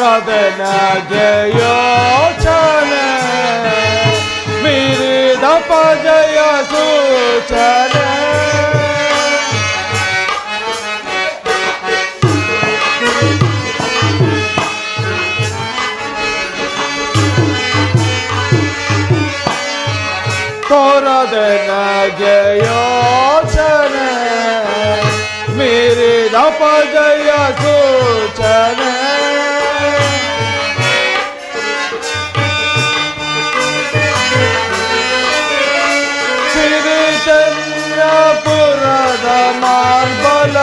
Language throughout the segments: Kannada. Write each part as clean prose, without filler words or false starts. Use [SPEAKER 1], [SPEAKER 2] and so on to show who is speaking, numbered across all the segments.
[SPEAKER 1] ತೋರದೆ ನಗೆ ಯೋಚನೆ ಮೀರಿದ ಪಜಯ ಸೂಚನೆ ತೋರದೆ ನಗೆ ಯೋಚನೆ ಮೀರಿದ ಪಜಯ ಸೂಚನೆ ಸಿರಿಚಂದ್ರಪುರದ ಮಾರ್ಬಲ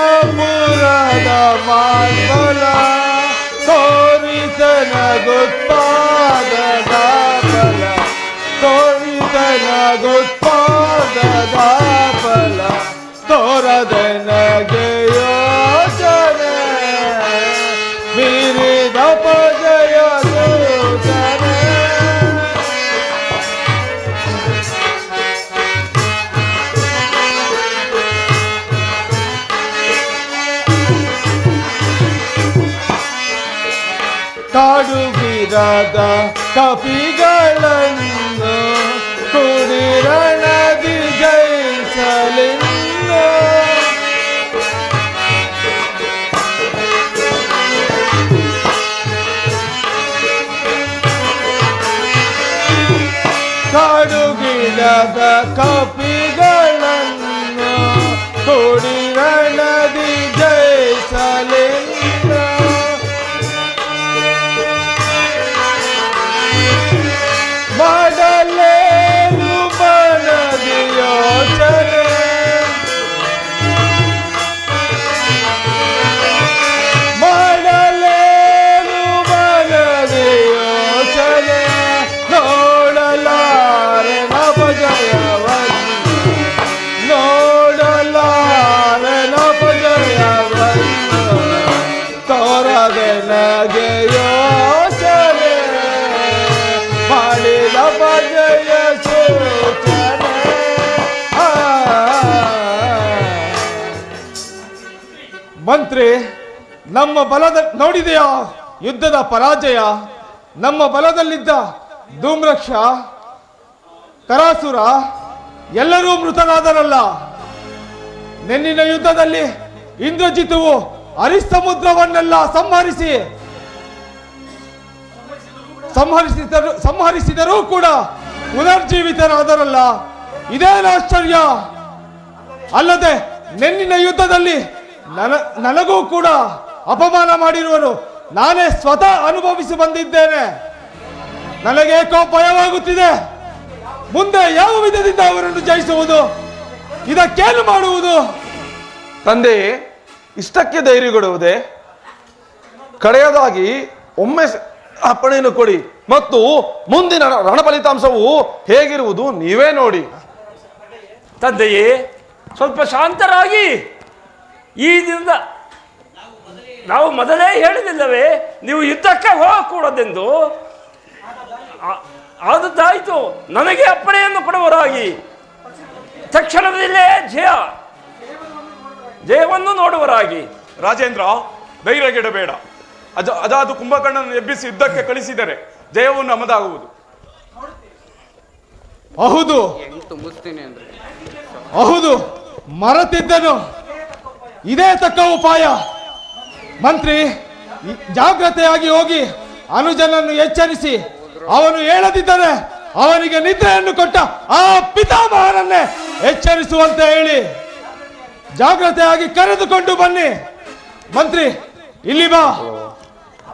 [SPEAKER 1] ಸಿರಿಚಂದ್ರಪುರದ ಮಾರ್ಬಲ ತೋರಿಸನ ಗುತ್ತಾದದ ಫಲ ತೋರಿಸನ ಗುತ್ತಾದದ ಫಲ ತೋರದ ನಗೆ ಯೋಚನೆ ಮೀರಿದ ಪಜಯ ಸೂಚನೆ ಕಾಡುಗಿರದ ಕಪಿಗಳನ್ನು ಕುಡಿರಣದಿ ಜಯಿಸಲಿನ್ನು ಕಾಡುಗಿರದ ಕಪಿಗಳನ್ನು ಕುಡಿರಣದಿ ಜಯಿಸಲಿನ್ನು ಮಾಡಲೇನು ಮನದಿ ಯೋಚನೆ ಮಾಡಲೇನು ಮನದಿ ಯೋಚನೆ ನೋಡಲಾರೆನ ಪಜಯವನ್ನು ನೋಡಲಾರೆನ ಪಜಯವನ್ನು ತೋರದೆ ನಗೆ ಯೋಚನೆ ಮಾಡಿದ ಪಜಯ ಸೂಚನೆ ಮಂತ್ರಿ ನಮ್ಮ ಬಲದ ನೋಡಿದೆಯಾ ಯುದ್ಧದ ಪರಾಜಯ ನಮ್ಮ ಬಲದಲ್ಲಿದ್ದ ಧೂಮ್ರಕ್ಷ ತರಾಸುರ ಎಲ್ಲರೂ ಮೃತರಾದರಲ್ಲ ನೆನ್ನಿನ ಯುದ್ಧದಲ್ಲಿ ಇಂದ್ರಜಿತುವು ಹರಿಸಮುದ್ರವನ್ನೆಲ್ಲ ಸಂಹರಿಸಿದರೂ ಕೂಡ ಪುನರ್ಜೀವಿತರಾದರಲ್ಲ ಇದೇನು ಆಶ್ಚರ್ಯ ಅಲ್ಲದೆ ನೆನ್ನಿನ ಯುದ್ಧದಲ್ಲಿ ನನಗೂ ಕೂಡ ಅಪಮಾನ ಮಾಡಿರುವರು ನಾನೇ ಸ್ವತಃ ಅನುಭವಿಸಿ ಬಂದಿದ್ದೇನೆ ನನಗೇಕೋ ಭಯವಾಗುತ್ತಿದೆ ಮುಂದೆ ಯಾವ ವಿಧದಿಂದ ಅವರನ್ನು ಜಯಿಸುವುದು ಇದಕ್ಕೇನು ಮಾಡುವುದು
[SPEAKER 2] ತಂದೆಯೇ ಇಷ್ಟಕ್ಕೆ ಧೈರ್ಯಗೊಡುವುದೇ ಕಡೆಯದಾಗಿ ಒಮ್ಮೆ ಅಪ್ಪಣೆಯನ್ನು ಕೊಡಿ ಮತ್ತು ಮುಂದಿನ ರಣ ಫಲಿತಾಂಶವು ಹೇಗಿರುವುದು ನೀವೇ ನೋಡಿ
[SPEAKER 3] ತಂದೆಯೇ ಸ್ವಲ್ಪ ಶಾಂತರಾಗಿ ಈ ದಿನದ ನಾವು ಮೊದಲೇ ಹೇಳಿದಿಲ್ಲವೇ ನೀವು ಯುದ್ಧಕ್ಕೆ ಹೋಗಕೂಡದೆಂದು ಆದದ್ದಾಯಿತು ನನಗೆ ಅಪ್ಪಣೆಯನ್ನು ಕೊಡುವರಾಗಿ ತಕ್ಷಣದಲ್ಲೇ ಜಯವನ್ನು ನೋಡುವರಾಗಿ
[SPEAKER 4] ರಾಜೇಂದ್ರ ಧೈರ್ಯಗೆಡಬೇಡ ಅದಾದು ಕುಂಭಕರ್ಣನನ್ನು ಎಬ್ಬಿಸಿ ಯುದ್ಧಕ್ಕೆ ಕಳಿಸಿದರೆ ಜಯವು ನಮ್ಮದಾಗುವುದು
[SPEAKER 1] ಹೌದು ಮರೆತಿದ್ದನು ಇದೇ ತಕ್ಕ ಉಪಾಯ ಮಂತ್ರಿ ಜಾಗ್ರತೆಯಾಗಿ ಹೋಗಿ ಅನುಜನನ್ನು ಎಚ್ಚರಿಸಿ ಅವನು ಹೇಳದಿದ್ದರೆ ಅವನಿಗೆ ನಿದ್ರೆಯನ್ನು ಕೊಟ್ಟ ಆ ಪಿತಾಮಹನನ್ನೇ ಎಚ್ಚರಿಸುವಂತೆ ಹೇಳಿ ಜಾಗ್ರತೆಯಾಗಿ ಕರೆದುಕೊಂಡು ಬನ್ನಿ ಮಂತ್ರಿ ಇಲ್ಲಿ ಬಾ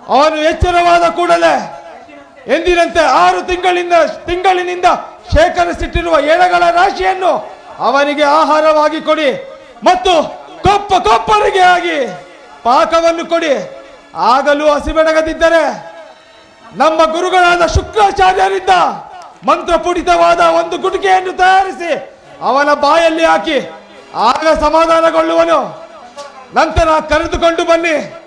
[SPEAKER 1] ಅವನು ಎಚ್ಚರವಾದ ಕೂಡಲೇ ಎಂದಿನಂತೆ 6 ತಿಂಗಳಿನಿಂದ ಶೇಖರಿಸಿಟ್ಟಿರುವ ಎಳೆಗಳ ರಾಶಿಯನ್ನು ಅವನಿಗೆ ಆಹಾರವಾಗಿ ಕೊಡಿ ಮತ್ತು ಕೊಪ್ಪರಿಗೆ ಆಗಿ ಪಾಕವನ್ನು ಕೊಡಿ ಆಗಲೂ ಹಸಿಬೆಡಗದಿದ್ದರೆ ನಮ್ಮ ಗುರುಗಳಾದ ಶುಕ್ರಾಚಾರ್ಯರಿಂದ ಮಂತ್ರಪೂಡಿತವಾದ ಒಂದು ಗುಟಿಕೆಯನ್ನು ತಯಾರಿಸಿ ಅವನ ಬಾಯಲ್ಲಿ ಹಾಕಿ ಆಗ ಸಮಾಧಾನಗೊಳ್ಳುವನು ನಂತರ ಕರೆದುಕೊಂಡು ಬನ್ನಿ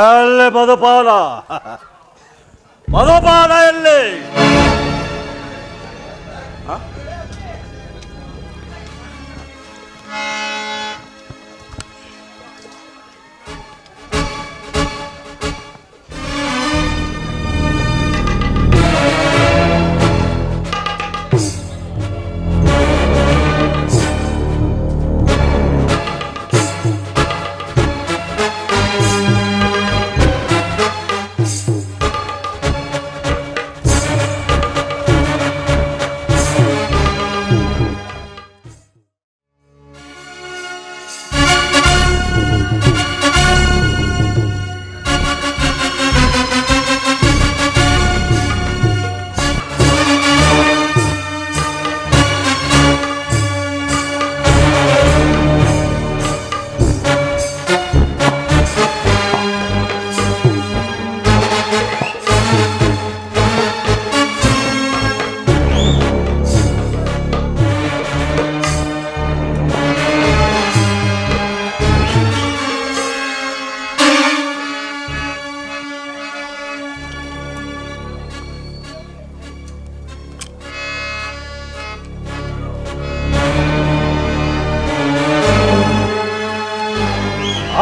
[SPEAKER 5] ಎಲ್ಲಿ ಮಧುಪಾಲ ಮಧುಪಾಲ ಎಲ್ಲಿ?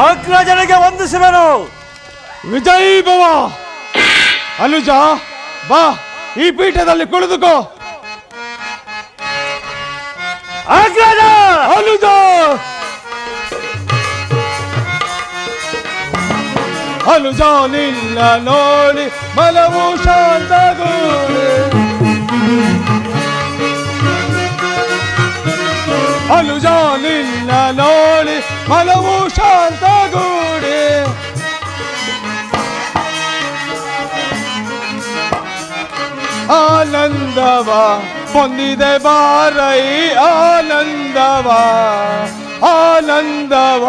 [SPEAKER 5] ಅಗ್ರಜನಿಗೆ ವಂದಿಸುವೆನು.
[SPEAKER 1] ವಿಜಯ್ ಭವ. ಅನುಜ ಬಾ, ಈ ಪೀಠದಲ್ಲಿ ಕುಳಿತುಕೋ.
[SPEAKER 5] ಅಗ್ರಜ
[SPEAKER 1] ಅನುಜ ಅನುಜ ನಿನ್ನ ನೋಡಿ ಮನವು ಶಾಂತಗೂಡೆ. ಅನುಜ ನಿನ್ನ ನೋಡಿ ಮನವು ಶಾಂತಗೂಡೆ. ಆನಂದವ ಹೊಂದಿದೆ ಬಾರೈ ಆನಂದವ. ಆನಂದವ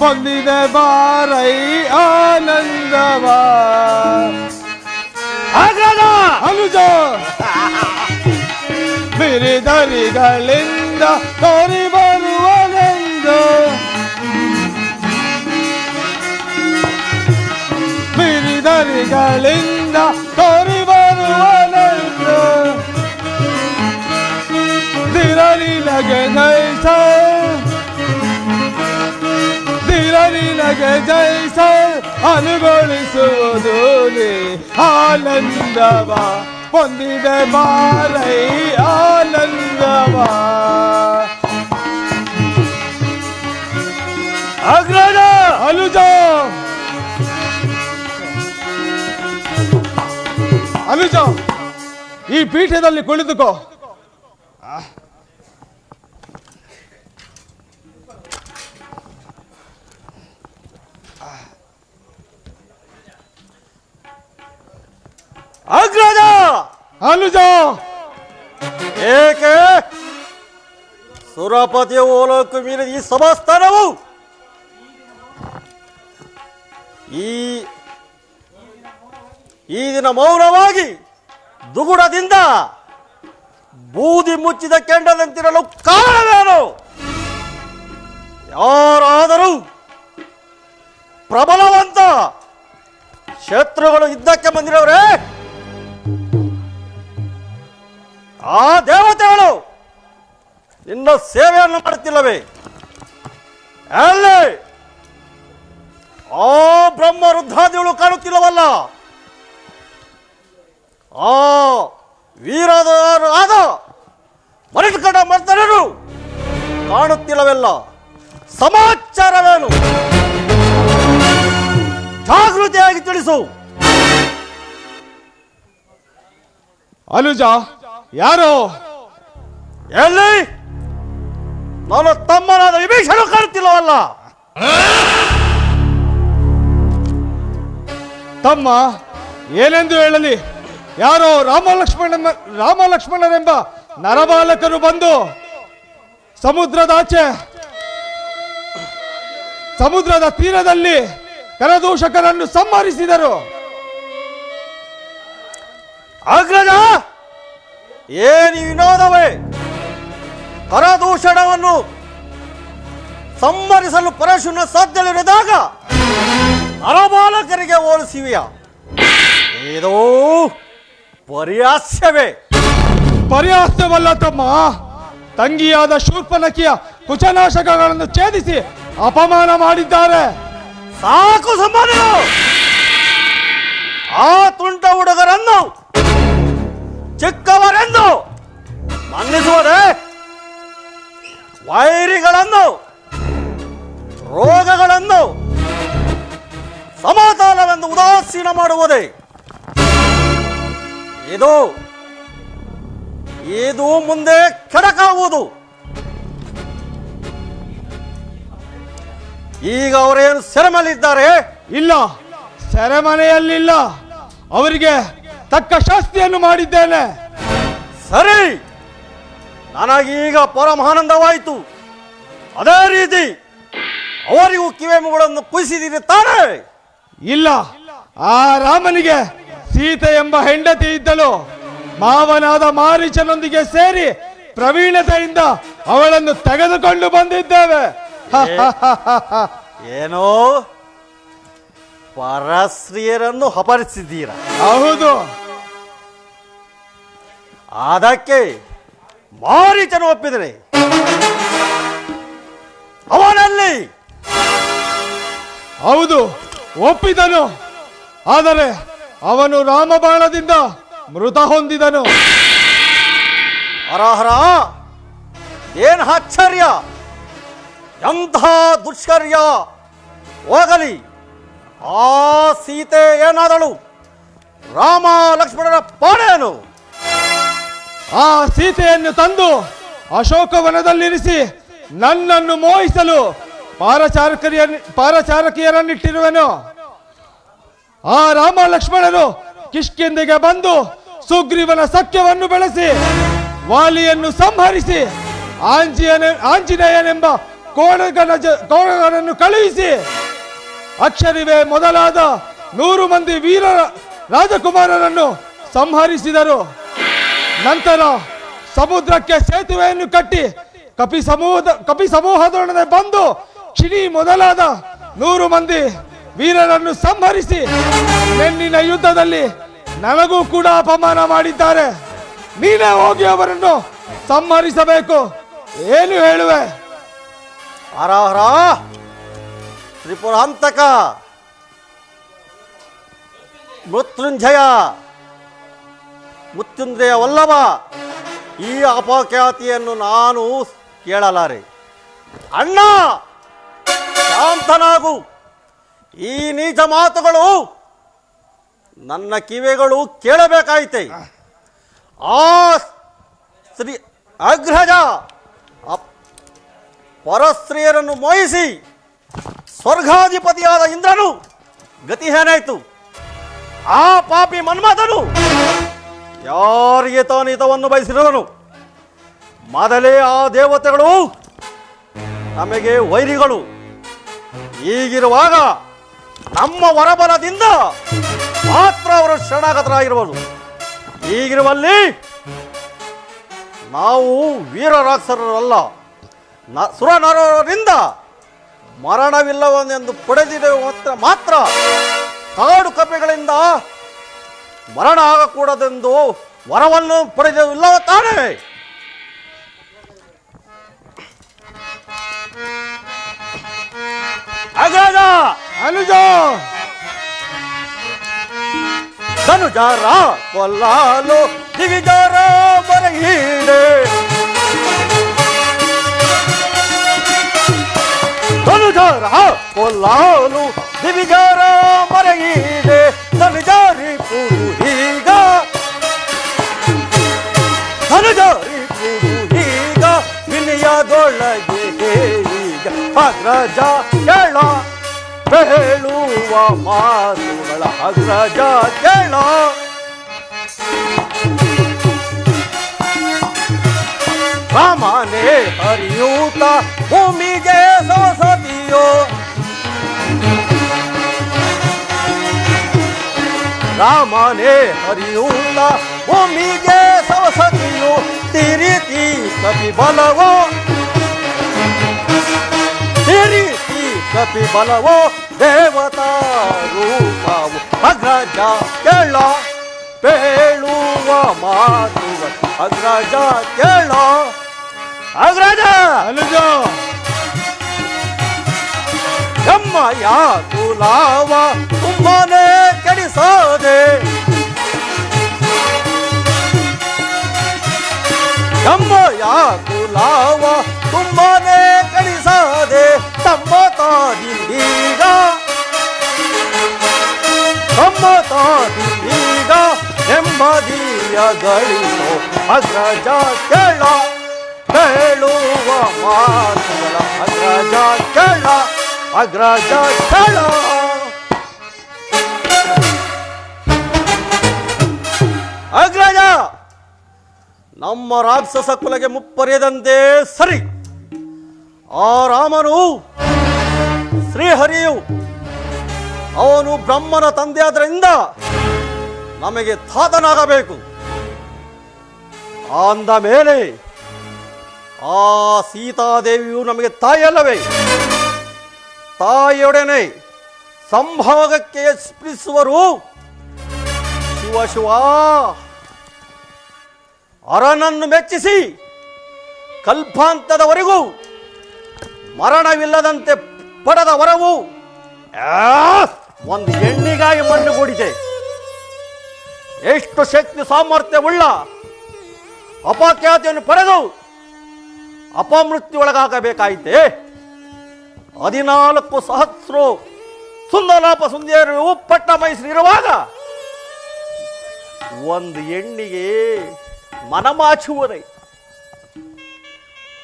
[SPEAKER 1] ಹೊಂದಿದೆ ಬಾರೈ ಆನಂದವ.
[SPEAKER 5] ಅಗ್ರಜ
[SPEAKER 1] ಅನುಜ ಬಿರಿದರಿಗಳಿಂದ ತೋರಿ ಬರುವನೆಂದು. ಬಿರಿದರಿಗಳಿಂದ ತೋರಿ ಬರುವನೆಂದು. ದಿರಲಿನಗೆ ಜೈಸ ದಿರಲಿನಗೆ ಜೈಸ ಅನುಗೊಳಿಸುವುದು ನೀ ಆನಂದವ ಹೊಂದಿದೆ ಬಾರೈ ಆನಂದವ.
[SPEAKER 5] ಅಗ್ರಜ
[SPEAKER 1] ಅನುಜ ಅನುಜ ಈ ಪೀಠದಲ್ಲಿ ಕುಳಿತುಕೋ.
[SPEAKER 5] ಅಗ್ರಜ
[SPEAKER 1] ಅನುಜ
[SPEAKER 5] ಏಕೆ ಸುರಪತಿಯ ಓಲೋಕು ಮೀರಿದ ಈ ಸಭಾಸ್ಥಾನವು ಈ ದಿನ ಮೌನವಾಗಿ ದುಗುಡದಿಂದ ಬೂದಿ ಮುಚ್ಚಿದ ಕೆಂಡದಂತಿರಲು ಕಾರಣವೇನು? ಯಾರಾದರೂ ಪ್ರಬಲವಂತ ಶತ್ರುಗಳು ಇದ್ದಕ್ಕೆ ಬಂದಿರವ್ರೆ. ಆ ದೇವತೆಗಳು ನಿನ್ನ ಸೇವೆಯನ್ನು ಮಾಡುತ್ತಿಲ್ಲವೇ? ಅಲ್ಲೇ ಆ ಬ್ರಹ್ಮ ರುದ್ರಾದಿಗಳು ಕಾಣುತ್ತಿಲ್ಲವಲ್ಲ? ಆ ವೀರರಾದ ಮರಿಕಡ ಮರ್ದನರು ಕಾಣುತ್ತಿಲ್ಲವೆಲ್ಲ? ಸಮಾಚಾರವೇನು? ಜಾಗೃತಿಯಾಗಿ ತಿಳಿಸು.
[SPEAKER 1] ಅನುಜ ಯಾರೋ?
[SPEAKER 5] ಎಲ್ಲಿ? ನನ್ನ ತಮ್ಮನಾದ ವಿಭೀಷಣ ಕಾಣುತ್ತಿಲ್ಲವಲ್ಲ?
[SPEAKER 1] ತಮ್ಮ ಏನೆಂದು ಹೇಳಲಿ? ಯಾರೋ ರಾಮಲಕ್ಷ್ಮಣರೆಂಬ ನರಬಾಲಕರು ಬಂದು ಸಮುದ್ರದ ತೀರದಲ್ಲಿ ಕರದೂಷಕರನ್ನು ಸಂಹರಿಸಿದರು.
[SPEAKER 5] ಅಗ್ರಜ, ಏನಿ ವಿನೋದವೇ? ಕರದೂಷಣವನ್ನು ಸಂಹರಿಸಲು ಪರಶುನ ಸಾಧ್ಯವಿರಿದಾಗ ನರಬಾಲಕರಿಗೆ ಹೋಲಿಸುವೆಯ? ಇದು ಪರಿಹಾಸ್ಯವೇ.
[SPEAKER 1] ಪರಿಹಾಸ್ಯವಲ್ಲ ತಮ್ಮ. ತಂಗಿಯಾದ ಶೂರ್ಪನಖಿಯ ಕುಚನಾಶಕಗಳನ್ನು ಛೇದಿಸಿ ಅಪಮಾನ ಮಾಡಿದ್ದಾರೆ.
[SPEAKER 5] ಸಾಕು ಸಂಬಂಧ. ಆ ತುಂಟ ಹುಡುಗರನ್ನು ಚಿಕ್ಕವರೆಂದು ಮನ್ನಿಸುವುದೇ? ವೈರಿಗಳನ್ನು, ರೋಗಗಳನ್ನು ಸಮಾಧಾನವೆಂದು ಉದಾಸೀನ ಮಾಡುವುದೇ? ಇದು ಮುಂದೆ ಕೆಡಕಾಗುವುದು. ಈಗ ಅವರೇನು ಸೆರೆಮನೆಯಲ್ಲಿದ್ದಾರೆ?
[SPEAKER 1] ಇಲ್ಲ, ಸೆರೆಮನೆಯಲ್ಲಿಲ್ಲ. ಅವರಿಗೆ ತಕ್ಕ ಶಾಸ್ತಿಯನ್ನು ಮಾಡಿದ್ದೇನೆ.
[SPEAKER 5] ಸರಿ, ನನಗೀಗ ಪರಮಾನಂದವಾಯಿತು. ಅದೇ ರೀತಿ ಅವರಿಗೂ ಕಿವೆ ಮುಗಳನ್ನು ಕುಸಿದಿದೆ ತಾನೇ?
[SPEAKER 1] ಇಲ್ಲ, ಆ ರಾಮನಿಗೆ ಸೀತೆ ಎಂಬ ಹೆಂಡತಿ ಇದ್ದಳು. ಮಾವನಾದ ಮಾರೀಚನೊಂದಿಗೆ ಸೇರಿ ಪ್ರವೀಣತೆಯಿಂದ ಅವಳನ್ನು ತೆಗೆದುಕೊಂಡು ಬಂದಿದ್ದೇವೆ.
[SPEAKER 5] ಏನೋ ಪರಸ್ತ್ರೀಯರನ್ನು ಅಪಹರಿಸಿದ್ದೀರ?
[SPEAKER 1] ಹೌದು.
[SPEAKER 5] ಅದಕ್ಕೆ ಮಾರೀಚನು ಒಪ್ಪಿದರೆ ಅವನಲ್ಲಿ?
[SPEAKER 1] ಹೌದು, ಒಪ್ಪಿದನು. ಆದರೆ ಅವನು ರಾಮಬಾಣದಿಂದ ಮೃತ ಹೊಂದಿದನು.
[SPEAKER 5] ಹರಹರ, ಏನ್ ಆಶ್ಚರ್ಯ! ಎಂಥ ದುಶ್ಚರ್ಯ! ಹೋಗಲಿ, ಆ ಸೀತೆ ಏನಾದಳು? ರಾಮ ಲಕ್ಷ್ಮಣರ ಪಾಡೇನು?
[SPEAKER 1] ಆ ಸೀತೆಯನ್ನು ತಂದು ಅಶೋಕವನದಲ್ಲಿರಿಸಿ ನನ್ನನ್ನು ಮೋಹಿಸಲು ಪಾರಚಾರಕಿಯರನ್ನಿಟ್ಟಿರುವೆನು. ಆ ರಾಮ ಲಕ್ಷ್ಮಣರು ಕಿಷ್ಕಿಂದೆಗೆ ಬಂದು ಸುಗ್ರೀವನ ಸಖ್ಯವನ್ನು ಬೆಳೆಸಿ ವಾಲಿಯನ್ನು ಸಂಹರಿಸಿ ಆಂಜನೇಯನೆಂಬ ಕೋಣಗನನ್ನು ಕಳುಹಿಸಿ ಅಕ್ಷರಿವೆ ಮೊದಲಾದ 100 ಮಂದಿ ವೀರ ರಾಜಕುಮಾರರನ್ನು ಸಂಹರಿಸಿದರು. ನಂತರ ಸಮುದ್ರಕ್ಕೆ ಸೇತುವೆಯನ್ನು ಕಟ್ಟಿ ಕಪಿ ಸಮೂಹದೊಡನೆ ಬಂದು ಕ್ಷಿಣಿ ಮೊದಲಾದ 100 ಮಂದಿ ವೀರರನ್ನು ಸಂಹರಿಸಿ ನೆನ್ನಿನ ಯುದ್ಧದಲ್ಲಿ ನನಗೂ ಕೂಡ ಅಪಮಾನ ಮಾಡಿದ್ದಾರೆ. ನೀನೇ ಹೋಗಿ ಅವರನ್ನು ಸಂಹರಿಸಬೇಕು. ಏನು ಹೇಳುವೆ?
[SPEAKER 5] ಹರಹರ, ತ್ರಿಪುರಾಂತಕ, ಮೃತ್ಯುಂಜಯ ವಲ್ಲಭ, ಈ ಅಪಖ್ಯಾತಿಯನ್ನು ನಾನು ಕೇಳಲಾರೆ. ಅಣ್ಣ, ಶಾಂತನಾಗು. ಈ ನೀಚ ಮಾತುಗಳು ನನ್ನ ಕಿವಿಗಳು ಕೇಳಬೇಕಾಯಿತೆ. ಆ ಸ್ತ್ರೀ ಅಗ್ರಜ ಪರಸ್ತ್ರೀಯರನ್ನು ಮೋಹಿಸಿ ಸ್ವರ್ಗಾಧಿಪತಿಯಾದ ಇಂದ್ರನು ಗತಿ ಏನಾಯಿತು? ಆ ಪಾಪಿ ಮನ್ಮಥನು ಯಾರಿಗೆ ತಾನು ಹಿತವನ್ನು ಬಯಸಿರುವನು? ಮೊದಲೇ ಆ ದೇವತೆಗಳು ನಮಗೆ ವೈರಿಗಳು. ಹೀಗಿರುವಾಗ ನಮ್ಮ ವರಬಲದಿಂದ ಮಾತ್ರ ಅವರು ಶರಣಾಗತರಾಗಿರುವುದು. ಹೀಗಿರುವಲ್ಲಿ ನಾವು ವೀರರಾಕ್ಷಸರಲ್ಲ, ಸುರನರರಿಂದ ಮರಣವಿಲ್ಲವೆಂದು ಪಡೆದಿರುವ ಮಾತ್ರ ಕಾಡು ಕಪ್ಪೆಗಳಿಂದ ಮರಣ ಆಗಕೂಡದೆಂದು ವರವನ್ನು ಪಡೆದಿಲ್ಲವ ತಾನೇ? ಅಗ್ರಜ,
[SPEAKER 1] ಅನುಜ,
[SPEAKER 5] ಧನುಜಾರ ಕೊಲ್ಲಾಲು ದಿವಿಜಾರ ಬರಹೀಡೆ. ಧನುಜಾರ ಕೊಲ್ಲಾಲು ದಿವಿಜಾರ ಮರಹೀಡೆ. ಧನುಜಾರಿ ಪುರುಹೀಗ, ಧನುಜಾರಿ ಪುರುಹೀಗ ವಿನಯದೊಳಗೆ ಈಗ ಅಗ್ರಜ ಕೇಳ ಹೇಳುವ ಮಾತುಗಳ. ಅಗ್ರಜ ಕೇಳ. ರಾಮನೇ ಹರಿಯೂತ ಭೂಮಿಗೆ ಸವಸತಿಯೋ. ರಾಮನೇ ಹರಿಯೂತ ಭೂಮಿಗೆ ಸವಸತಿಯೋ. ತಿರಿತಿ ಕಪಿ ಬಲವೋ, ಕಪಿ ಬಲವೋ ದೇವತಾ ರೂಪವು ಅಗ್ರಜ ಕೇಳ ಪೇಳುವ ಮಾತುವ ಅಗ್ರಜ ಕೇಳ ಅಗ್ರಜ
[SPEAKER 1] ಅನುಜ
[SPEAKER 5] ಎಮ್ಮಯ ಕುಲಾವ ತುಂಬಾನೇ ಕೆಡಿಸದೆ ಎಮ್ಮಯ ಕುಲಾವ ತುಂಬಾನೇ ಕೆಡಿಸದೆ ತಮ್ಮ ತಾದಿಂದೀಗ ನೆಮ್ಮದಿಯ ಗಳಿಸೋ ಅಗ್ರಜ ಕೇಳ ಹೇಳುವ ಮಾತುಗಳ ಅಗ್ರಜ ಕೇಳ ಅಗ್ರಜ ಕೇಳ ಅಗ್ರಜ ನಮ್ಮ ರಾಕ್ಷಸ ಕುಲಗೆ ಮುಪ್ಪರಿಯದಂತೆ ಸರಿ ಆ ರಾಮನು ಶ್ರೀಹರಿಯು ಅವನು ಬ್ರಹ್ಮನ ತಂದೆಯಾದ್ರಿಂದ ನಮಗೆ ತಾತನಾಗಬೇಕು. ಅಂದ ಮೇಲೆ ಆ ಸೀತಾದೇವಿಯು ನಮಗೆ ತಾಯಿಯಲ್ಲವೇ? ತಾಯಿಯೊಡನೆ ಸಂಭೋಗಕ್ಕೆ ಸ್ಪೃಶಿಸುವರು ಶಿವ ಶಿವ. ಅರನನ್ನು ಮೆಚ್ಚಿಸಿ ಕಲ್ಪಾಂತದವರೆಗೂ ಮರಣವಿಲ್ಲದಂತೆ ಪಡೆದ ವರವು ಒಂದು ಹೆಣ್ಣಿಗಾಗಿ ಮಣ್ಣು ಕೂಡಿದೆ. ಎಷ್ಟು ಶಕ್ತಿ ಸಾಮರ್ಥ್ಯವುಳ್ಳ ಅಪಖ್ಯಾತಿಯನ್ನು ಪಡೆದು ಅಪಮೃತ್ಯುವೊಳಗಾಗಬೇಕಾಯಿತೆ. 14 ಸಹಸ್ರ ಸುಂದಲಾಪ ಸುಂದರಿಯರು ಪಟ್ಟ ಮೈಸೂರಿರುವಾಗ ಒಂದು ಹೆಣ್ಣಿಗೆ ಮನಮಾಚುವುದೇ?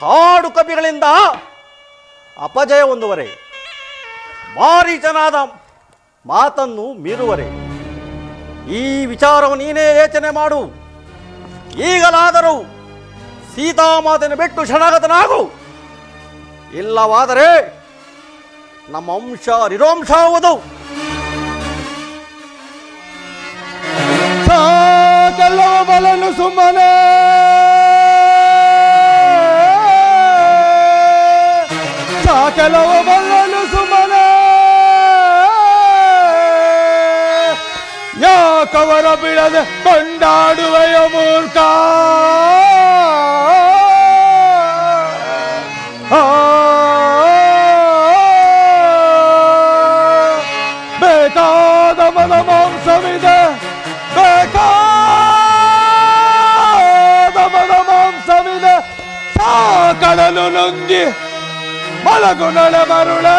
[SPEAKER 5] ಕಾಡು ಕವಿಗಳಿಂದ ಅಪಜಯ ಹೊಂದುವರೆ, ಮಾರೀಚನಾದ ಮಾತನ್ನು ಮೀರುವರೆ. ಈ ವಿಚಾರವನ್ನು ನೀನೇ ಯೋಚನೆ ಮಾಡು. ಈಗಲಾದರೂ ಸೀತಾಮಾತೆಯನ್ನು ಬಿಟ್ಟು ಶರಣಾಗತನಾಗು. ಇಲ್ಲವಾದರೆ ನಮ್ಮ ಅಂಶ ನಿರೋಂಶಾವುದು.
[SPEAKER 1] ಕೆಲವು ಬಲನು ಸುಮ್ಮನೆ ಕೆಲವು ಬಲನು ಸುಮ್ಮನೆ ಯಾಕವರ ಬಿಡದೆ ಕೊಂಡಾಡುವೆಯ ಮೂರ್ಖ. ಬೇಕಾದ ಮನ ಮಾಂಸವಿದೆ, ಬೇಕಾದ ಮನ ಮಾಂಸವಿದೆ, ಸಾಕಡಲು ನುಂಗಿ ಮಲಗು ನಳೆ ಮರುಳೆ.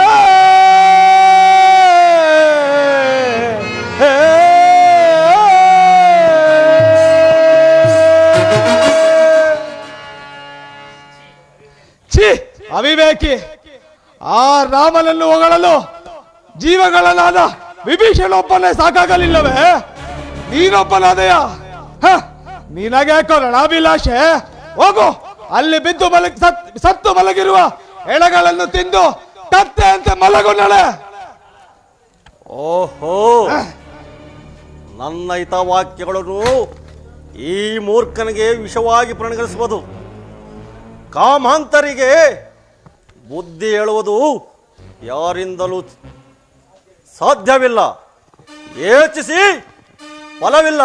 [SPEAKER 1] ಛೀ, ಅವಿವೇಕಿ! ಆ ರಾಮನನ್ನು ಹೊಗಳಲು ಜೀವಗಳನ್ನಾದ ವಿಭೀಷಣೊಬ್ಬನೇ ಸಾಕಾಗಲಿಲ್ಲವೇ? ನೀನೊಬ್ಬನಾದೆಯ? ನಿನಗ್ಯಾಕೋ ರಣಾಭಿಲಾಷೆ? ಹೋಗು, ಅಲ್ಲಿ ಬಿದ್ದು ಸತ್ತು ಮಲಗಿರುವ ಎಳೆಗಳನ್ನು ತಿಂದು ಕತ್ತೆ ಅಂತೆ ಮಲಗು ನಡೆ.
[SPEAKER 5] ಓಹೋ, ನನ್ನ ಹಿತವಾಕ್ಯಗಳನ್ನು ಈ ಮೂರ್ಖನಿಗೆ ವಿಷವಾಗಿ ಪರಿಗಣಿಸಬಹುದು. ಕಾಮಾಂತರಿಗೆ ಬುದ್ಧಿ ಹೇಳುವುದು ಯಾರಿಂದಲೂ ಸಾಧ್ಯವಿಲ್ಲ. ಯೋಚಿಸಿ ಫಲವಿಲ್ಲ.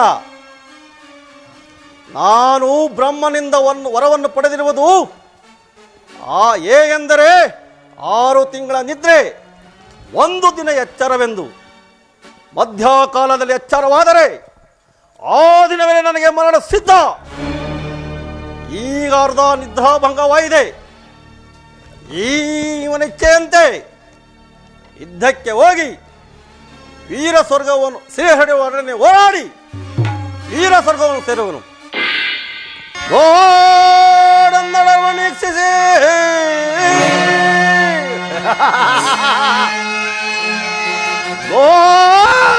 [SPEAKER 5] ನಾನು ಬ್ರಹ್ಮನಿಂದ ವರವನ್ನು ಪಡೆದಿರುವುದು ಹೇಗೆಂದರೆ 6 ತಿಂಗಳ ನಿದ್ರೆ, 1 ದಿನ ಎಚ್ಚರವೆಂದು. ಮಧ್ಯಕಾಲದಲ್ಲಿ ಎಚ್ಚರವಾದರೆ ಆ ದಿನವೇ ನನಗೆ ಮರಣ ಸಿದ್ಧ. ಈಗ ಅರ್ಧ ನಿದ್ರಾಭಂಗವಾಗಿದೆ. ಇವನಿಚ್ಛೆಯಂತೆ ಯುದ್ಧಕ್ಕೆ ಹೋಗಿ ವೀರ ಸ್ವರ್ಗವನ್ನು ಶ್ರೀಹರಿಯವರನ್ನೇ ಹೋರಾಡಿ ವೀರ ಸ್ವರ್ಗವನ್ನು ಸೇರುವನು. ಗೋಡಂದಳವನ್ನು ವೀಕ್ಷಿಸಿ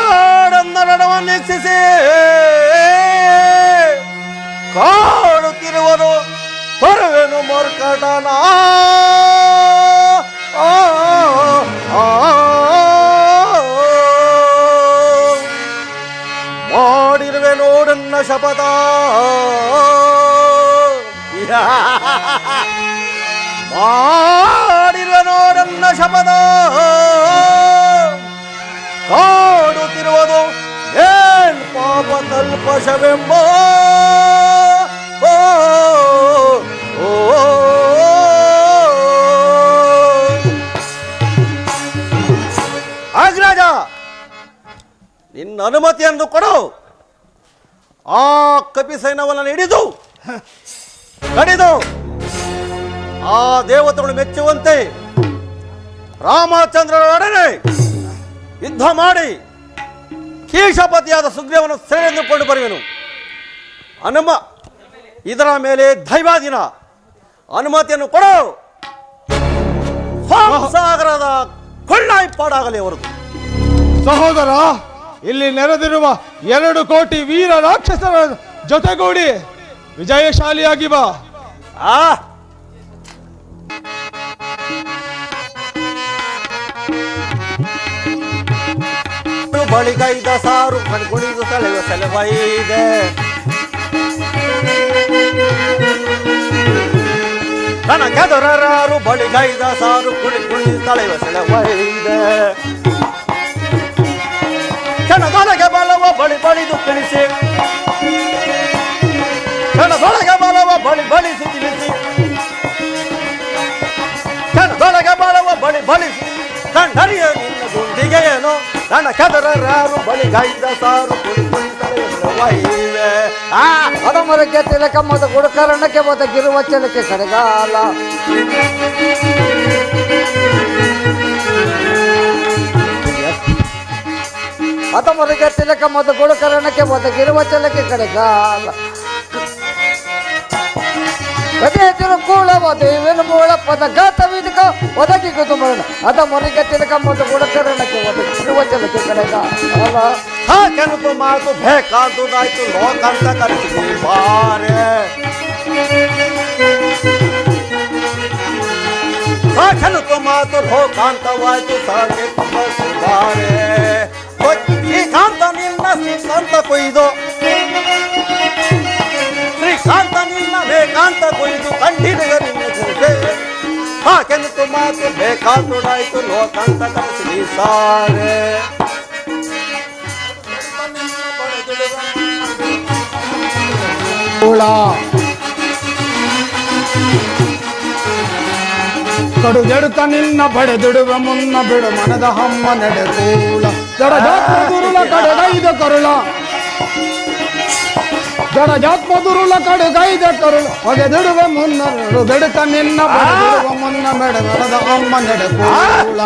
[SPEAKER 5] ಗೋಡಂದಳವನ್ನು ವೀಕ್ಷಿಸಿ ಕಾಡುತ್ತಿರುವರು ಹೊರವೇನು ಮರ್ಕಟನ. ಮಾಡಿರುವೆ ನೋಡನ್ನ ಶಪಥ, ಮಾಡಿರುವೆ ಕಾಯುತ್ತಿರುವೆನೋ ನನ್ನ ಶಪಥ ಕಾಡುತ್ತಿರುವುದು ಏನ್ ಪಾಪ ಕಲ್ಪಶವೆಂಬ ಅಗ್ರಜ, ನಿನ್ನ ಅನುಮತಿಯನ್ನು ಕೊಡು. ಆ ಕಪಿಸೈನ್ಯವನ್ನು ಹಿಡಿದು ಕಡಿದು ಆ ದೇವತೆಗಳು ಮೆಚ್ಚುವಂತೆ ರಾಮಚಂದ್ರನೊಡನೆ ಯುದ್ಧ ಮಾಡಿ ಕೀಶಪತಿಯಾದ ಸುಗ್ರೀವನ ಸೆರೆಯೆಂದುಕೊಂಡು ಬರುವೆನು. ಇದರ ಮೇಲೆ ದೈವಾಧೀನ. ಅನುಮತಿಯನ್ನು ಕೊಡು. ಸಾಗರದ ಕೊಳ್ಳಾಯ್ಪಾಡಾಗಲಿ ಅವರದು.
[SPEAKER 1] ಸಹೋದರ, ಇಲ್ಲಿ ನೆರೆದಿರುವ 2 ಕೋಟಿ ವೀರ ರಾಕ್ಷಸರ ಜೊತೆಗೂಡಿ ವಿಜಯಶಾಲಿಯಾಗಿ ಬಾ.
[SPEAKER 5] ಬಳಿಗೈದ ಸಾರು ಕಣ್ಗುಣಿದು ತಳೆಯುವ ಸೆಲೆವೈದೆ. ನನ್ನ ಕೆದರಾರು ಬಳಿಗೈದ ಸಾರು ಕುಣಿದು ತಳೆಯುವ ಸೆಲೆವೈದೆ. ಕಣದೊಳಗೆ ಬಲವ ಬಳಿ ಬಳಿದು ತಿಳಿಸಿ, ಕಣದೊಳಗೆ ಬಲವ ಬಳಿ ಬಳಿಸಿ ತಿಳಿಸಿ, ಕಣದೊಳಗೆ ಬಲವ ಬಳಿ ಬಳಿಸಿ ಕಂಡರಿಯ ನಿನ್ನ ಗುಂಡಿಗೆ ಏನೋ. ನನ್ನ ಕೆದರಾರು ಬಳಿಗೈದ ಸಾರು ಕುಣಿತಲೆ
[SPEAKER 6] ಅದಮರಕ್ಕೆ ತಿಲಕಮ್ಮದ ಗುಡಕರಣಕ್ಕೆ ಒದಗಿರುವ ಚಲಕ್ಕೆ ಕಡೆಗಾಲ. ಅದಮರಕ್ಕೆ ತಿಲಕಮ್ಮದ ಗುಡಕರಣಕ್ಕೆ ಒದಗಿರುವ ಚಲಕ್ಕೆ ಕಡೆಗಾಲ. ಕದೇ ತಿರುಕೂಳವ ದೇವನ ಮೂಳ ಪದ ಗಾತವಿದಕ ಒದಗಿ ಕುದುಮರಣ. ಅದ ಮೊರಗೆ ತಿಲಕಮ್ಮದ ಗುಡಕರಣಕ್ಕೆ ಒದಗಿರುವ ಚಲಕ್ಕೆ ಕಡೆಗಾಲ.
[SPEAKER 5] ಕೆನಪು ಮಾತು ಬೇಕಾದುದಾಯ್ತು ಲೋಕಂತ ಕರೆಸಿ ಬಾರೆ. ಕೆನಪು ಮಾತು ಲೋಕಾಂತವಾಯ್ತು ಸಾಗೆ ಬಾರೆ. ಶ್ರೀಕಾಂತ ನಿನ್ನ ಶ್ರೀಕಾಂತ ಕೊಯ್ದು, ಶ್ರೀಕಾಂತ ನಿನ್ನ ಬೇಕಾಂತ ಕೊಯ್ದು ಕಂಡಿದೆಯ ನಿನ್ನ ಜೊತೆ. ಕೆನಪು ಮಾತು ಬೇಕಾದುದಾಯ್ತು ಲೋಕಾಂತ ಕರೆಸಿ ಸಾರೆ.
[SPEAKER 1] ಕಡುಗೆಡುತ್ತ ನಿನ್ನ ಬಡೆದಿಡುವ ಮುನ್ನ ಬಿಡು ಮನದ ಹಮ್ಮ ನಡೆಕೂಳ. ಜಡಜಾತ್ಮದುರುಳ ಕಡೆಗೈದ ಕರುಳ, ಜಡಜಾತ್ಮದುರುಳ ಕಡೆಗೈದ ಕರುಳ ಹೊಗೆದಿಡುವ ಮುನ್ನ ಬೆಡುತ್ತ ನಿನ್ನ ಬಡೆದಿಡುವ ಮುನ್ನ ಬೆಡೆ ಮನದ ಹಮ್ಮ ನಡೆಕೂಳ.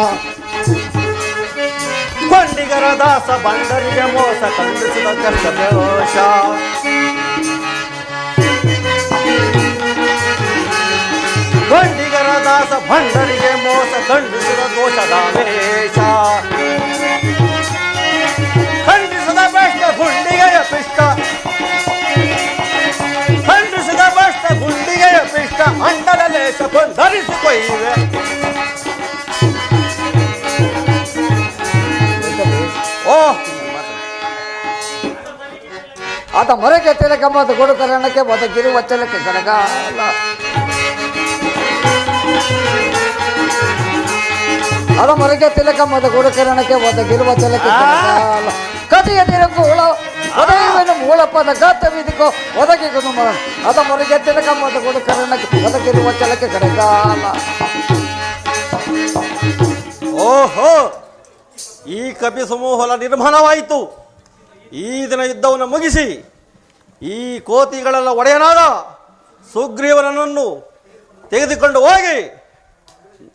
[SPEAKER 5] ಕೊಂಡಿಗರ ದಾಸ ಬಂಡರಿಗೆ ಮೋಸ ಖಂಡಿಸಿದ ಕರ್ತವ್ಯೋಷ. ಕೊಂಡಿಗರ ದಾಸ ಭಂಡರಿಗೆ ಮೋಸ ಖಂಡಿಸಿದ ದೋಷದ ವೇಷ. ಖಂಡಿಸಿದ ಬೆಷ್ಟ ಗುಂಡಿಗೆಯ ಪಿಷ್ಟ, ಖಂಡಿಸಿದ ಬೆಷ್ಟ ಗುಂಡಿಗೆಯ ಪಿಷ್ಟ. ಅಂಡಲ ಲೇಷ ಧರಿಸಿಕೊಯ್ವೆ.
[SPEAKER 6] ಅದ ಮೊರಗೆ ತಿಲಕಮ್ಮದ ಗುಡಕರಣಕ್ಕೆ ಒದಗಿರುವ ಚಲಕ್ಕೆ ಕಡೆಗಾಲ. ಅದ ಮೊರಗೆ ತಿಲಕಮ್ಮದ ಗುಡಕರಣಕ್ಕೆ ಒದಗಿರುವ ಚಲಕ್ಕೆ ಕಡೆಗಾಲ. ಕಥೆಯ ತಿರುಕೂಳ ಒದಗಿನ ಮೂಲ ಪದ ಗಾತವಿದಕೋ ಒದಗಿ ಕುದುಮರಣ. ಅದ ಮೊರಗೆ ತಿಲಕಮ್ಮದ ಗುಡಕರಣಕ್ಕೆ ಒದಗಿರುವ ಚಲಕ್ಕೆ ಕಡೆಗಾಲ.
[SPEAKER 5] ಓಹೋ, ಈ ಕಪಿ ಸಮೂಹಲ ನಿರ್ಮಾಣವಾಯಿತು. ಈ ದಿನ ಯುದ್ಧವನ್ನು ಮುಗಿಸಿ ಈ ಕೋತಿಗಳೆಲ್ಲ ಒಡೆಯನಾದ ಸುಗ್ರೀವನನ್ನು ತೆಗೆದುಕೊಂಡು ಹೋಗಿ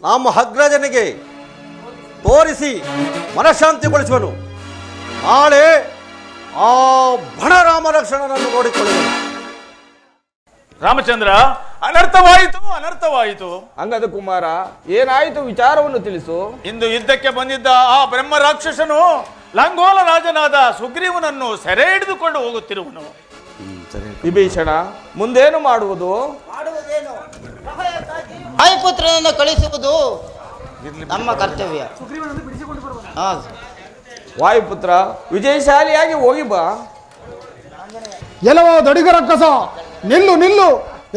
[SPEAKER 5] ನಮ್ಮ ಅಗ್ರಜನಿಗೆ ತೋರಿಸಿ ಮನಃಶಾಂತಿಗೊಳಿಸುವನು. ನಾಳೆ ಆ ಬಣರಾಮ ಲಕ್ಷ್ಮಣನನ್ನು ನೋಡಿಕೊಳ್ಳುವನು.
[SPEAKER 7] ರಾಮಚಂದ್ರ, ಅನರ್ಥವಾಯಿತು.
[SPEAKER 2] ಅಂಗದ ಕುಮಾರ, ಏನಾಯಿತು ವಿಚಾರವನ್ನು ತಿಳಿಸು.
[SPEAKER 7] ಇಂದು ಯುದ್ಧಕ್ಕೆ ಬಂದಿದ್ದ ಆ ಬ್ರಹ್ಮ ರಾಕ್ಷಸನು ಲಂಗೋಲ ರಾಜನಾದ ಸುಗ್ರೀವನನ್ನು ಸೆರೆ ಹಿಡಿದುಕೊಂಡು ಹೋಗುತ್ತಿರುವನು.
[SPEAKER 2] ವಿಭೀಷಣ, ಮುಂದೇನು ಮಾಡುವುದು?
[SPEAKER 8] ವಾಯುಪುತ್ರನನ್ನು ಕಳಿಸುವುದು ನಮ್ಮ ಕರ್ತವ್ಯ.
[SPEAKER 2] ವಾಯುಪುತ್ರ, ವಿಜಯಶಾಲಿಯಾಗಿ ಹೋಗಿ ಬಾ.
[SPEAKER 1] ಎಲ್ಲವೋ ದಡಿಗರ ಕಸ, ನಿಲ್ಲು ನಿಲ್ಲು,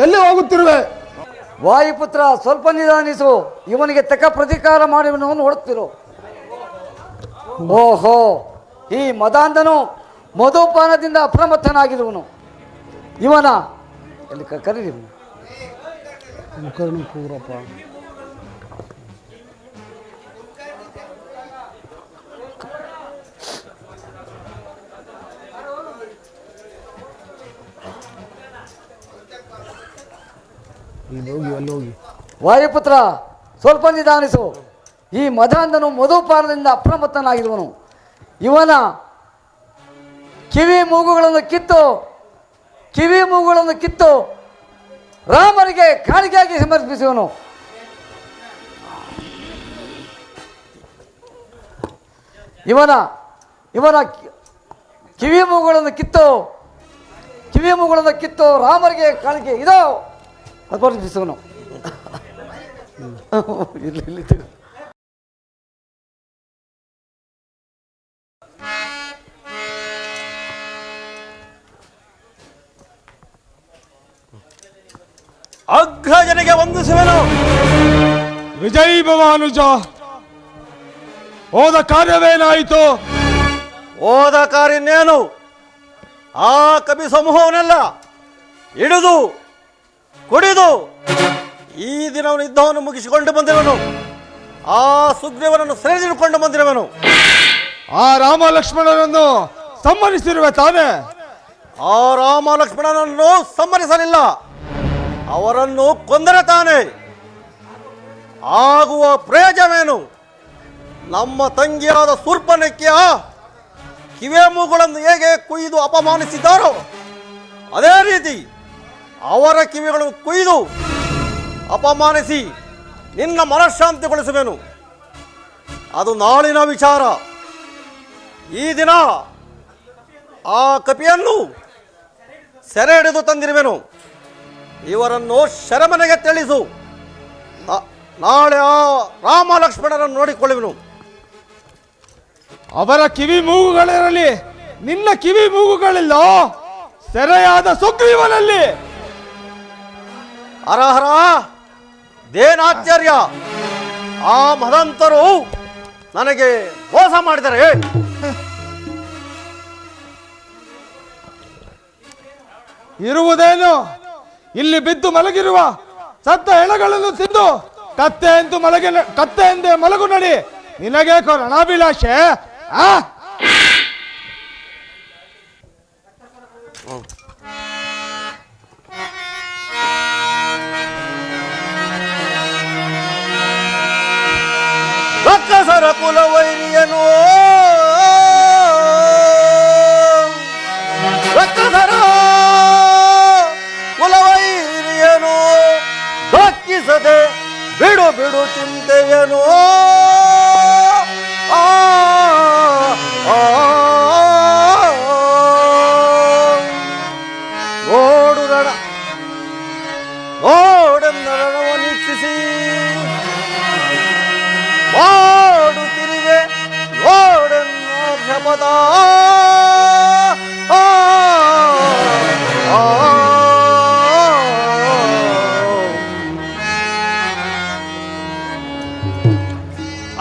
[SPEAKER 1] ಎಲ್ಲಿ ಹೋಗುತ್ತಿರುವೆ?
[SPEAKER 6] ವಾಯುಪುತ್ರ ಸ್ವಲ್ಪ ನಿಧಾನಿಸು, ಇವನಿಗೆ ತಕ್ಕ ಪ್ರತೀಕಾರ ಮಾಡುವನು ನೋಡುತ್ತಿರು. ಓಹೋ, ಈ ಮದಾಂಧನು ಮಧುಪಾನದಿಂದ ಅಪ್ರಮತ್ತನಾಗಿರುವನು. ಇವನ ಎಲ್ಲಿ ಕರೀರಿ
[SPEAKER 1] ಕೂರಪ್ಪ.
[SPEAKER 6] ವಾಯುಪುತ್ರ ಸ್ವಲ್ಪ ನಿಧಾನಿಸು, ಈ ಮದಾಂಧನು ಮಧುಪಾನದಿಂದ ಅಪ್ರಮತ್ತನಾಗಿರುವನು. ಇವನ ಕಿವಿ ಮೂಗುಗಳನ್ನು ಕಿತ್ತು ರಾಮನಿಗೆ ಕಾಣಿಕೆಯಾಗಿ ಸಮರ್ಪಿಸುವನು. ಇವನ ಕಿವಿ ಮೂಗುಗಳನ್ನು ಕಿತ್ತು ರಾಮನಿಗೆ ಕಾಣಿಕೆ ಇದೋ ಸಮರ್ಪಿಸುವನು. ಇಲ್ಲಿ
[SPEAKER 5] ಅಗ್ರಜನಿಗೆ ವಂದಿಸುವೆನು.
[SPEAKER 1] ವಿಜಯ್ ಭವಾನುಜ, ಹೋದ ಕಾರ್ಯವೇನಾಯಿತು?
[SPEAKER 5] ಹೋದ ಕಾರ್ಯನ್ನೇನು? ಆ ಕವಿ ಸಮೂಹವನ್ನೆಲ್ಲ ಹಿಡಿದು ಕುಡಿದು ಈ ದಿನವನ್ನು ಯುದ್ಧವನ್ನು ಮುಗಿಸಿಕೊಂಡು ಬಂದಿರುವನು. ಆ ಸುಗ್ರೀವನನ್ನು ಸೆರೆಹಿಡಿದುಕೊಂಡು ಬಂದಿರುವನು.
[SPEAKER 1] ಆ ರಾಮ ಲಕ್ಷ್ಮಣರನ್ನು ಸಮ್ಮನಿಸಿರುವೆ ತಾನೆ?
[SPEAKER 5] ಆ ರಾಮ ಲಕ್ಷ್ಮಣನನ್ನು ಸಮ್ಮನಿಸಲಿಲ್ಲ, ಅವರನ್ನು ಕೊಂದರೆ ತಾನೆ. ಆಗುವ ಪ್ರಯೋಜನವೇನು? ನಮ್ಮ ತಂಗಿಯಾದ ಶೂರ್ಪನಖಿಯ ಕಿವಿಯ ಮೂಗುಗಳನ್ನು ಹೇಗೆ ಕುಯ್ದು ಅಪಮಾನಿಸಿದ್ದಾರೋ ಅದೇ ರೀತಿ ಅವರ ಕಿವಿಗಳನ್ನು ಕುಯ್ದು ಅಪಮಾನಿಸಿ ನಿನ್ನ ಮನಃಶಾಂತಿಗೊಳಿಸುವೆನು. ಅದು ನಾಳಿನ ವಿಚಾರ. ಈ ದಿನ ಆ ಕಪಿಯನ್ನು ಸೆರೆ ಹಿಡಿದು ತಂದಿರುವೆನು. ಇವರನ್ನು ಶರಮನೆಗೆ ತಿಳಿಸು. ನಾಳೆ ಆ ರಾಮ ಲಕ್ಷ್ಮಣರನ್ನು ನೋಡಿಕೊಳ್ಳುವೆನು.
[SPEAKER 1] ಅವರ ಕಿವಿ ಮೂಗುಗಳಿರಲಿ, ನಿನ್ನ ಕಿವಿ ಮೂಗುಗಳಿಲ್ಲ. ಸೆರೆಯಾದ ಸುಗ್ರೀವನಲ್ಲಿ
[SPEAKER 5] ಹರಹರ ದೇನಾಶ್ಚರ್ಯ! ಆ ಮದಂತರು ನನಗೆ ಮೋಸ ಮಾಡಿದರೆ
[SPEAKER 1] ಇರುವುದೇನು? ಇಲ್ಲಿ ಬಿದ್ದು ಮಲಗಿರುವ ಸತ್ತ ಎಳೆಗಳನ್ನು ತಿಂದು ಕತ್ತೆ ಎಂದೇ ಮಲಗು ನಡಿ. ನಿನಗೆ ರಣಾಭಿಲಾಷೆ?
[SPEAKER 5] ರಕ್ಕಸರ ಕುಲವೈರಿಯನು ದಕ್ಕಿಸದೆ ಬಿಡು ಚಿಂತೆಯನು. ಓಡೆಂದರಣವ ನಿರೀಕ್ಷಿಸಿ ಮಾಡುತ್ತಿರುವೆ ಓಡೆನ್ನ ಶಪಥ.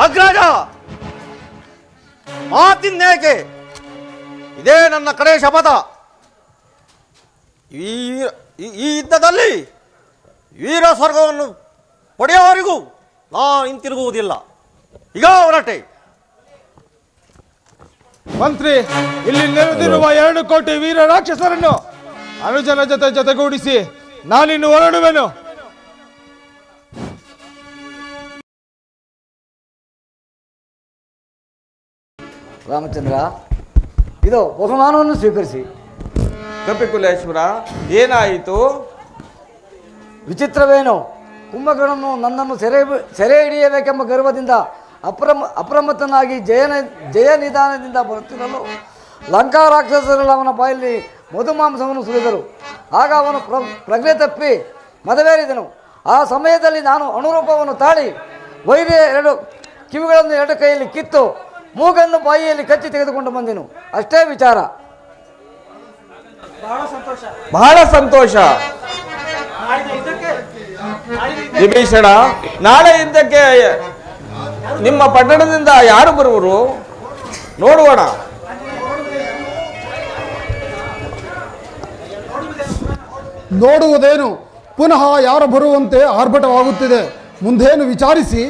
[SPEAKER 5] ಅಗ್ರಜ, ಮಾತಿನ್ನೇಕೆ? ಇದೇ ನನ್ನ ಕಡೆ ಶಪಥ. ಈ ಯುದ್ಧದಲ್ಲಿ ವೀರ ಸ್ವರ್ಗವನ್ನು ಪಡೆಯುವವರೆಗೂ ನಾನು ಹಿಂತಿರುಗುವುದಿಲ್ಲ. ಈಗ ಹೊರಟೆ.
[SPEAKER 1] ಮಂತ್ರಿ, ಇಲ್ಲಿ ನೆರೆದಿರುವ 2 ಕೋಟಿ ವೀರ ರಾಕ್ಷಸರನ್ನು ಅನುಜನ ಜೊತೆಗೂಡಿಸಿ ನಾನಿನ್ನು ಹೊರಡುವೆನು.
[SPEAKER 6] ರಾಮಚಂದ್ರ, ಇದು ಬಹುಮಾನವನ್ನು ಸ್ವೀಕರಿಸಿ.
[SPEAKER 2] ಕಪಿಕುಲೇಶ್ವರ, ಏನಾಯಿತು?
[SPEAKER 6] ವಿಚಿತ್ರವೇನು? ಕುಂಭಕರ್ಣನು ನನ್ನನ್ನು ಸೆರೆ ಹಿಡಿಯಬೇಕೆಂಬ ಗರ್ವದಿಂದ ಅಪ್ರಮತ್ತನಾಗಿ ಜಯ ನಿಧಾನದಿಂದ ಬರುತ್ತಿರಲು ಲಂಕಾ ರಾಕ್ಷಸರು ಅವನ ಬಾಯಲ್ಲಿ ಮಧುಮಾಂಸವನ್ನು ಸುರಿದರು. ಆಗ ಅವನು ಪ್ರಜ್ಞೆ ತಪ್ಪಿ ಮದವೇರಿದನು. ಆ ಸಮಯದಲ್ಲಿ ನಾನು ಅನುರೂಪವನ್ನು ತಾಳಿ ವೈರ್ಯ 2 ಕಿವಿಗಳನ್ನು 2 ಕೈಯಲ್ಲಿ ಕಿತ್ತು ಮೂಗನ್ನು ಬಾಯಿಯಲ್ಲಿ ಕಚ್ಚಿ ತೆಗೆದುಕೊಂಡು ಬಂದೆನು. ಅಷ್ಟೇ ವಿಚಾರ.
[SPEAKER 2] ಬಹಳ ಸಂತೋಷ.
[SPEAKER 7] ನಾಳಿನ
[SPEAKER 9] ವಿಭೀಷಣ, ನಾಳೆ ಯುದ್ಧಕ್ಕೆ ನಿಮ್ಮ ಪಟ್ಟಣದಿಂದ ಯಾರು ಬರುವರು ನೋಡೋಣ.
[SPEAKER 1] ನೋಡುವುದೇನು, ಪುನಃ ಯಾರು ಬರುವಂತೆ ಆರ್ಭಟವಾಗುತ್ತಿದೆ. ಮುಂದೇನು ವಿಚಾರಿಸಿ.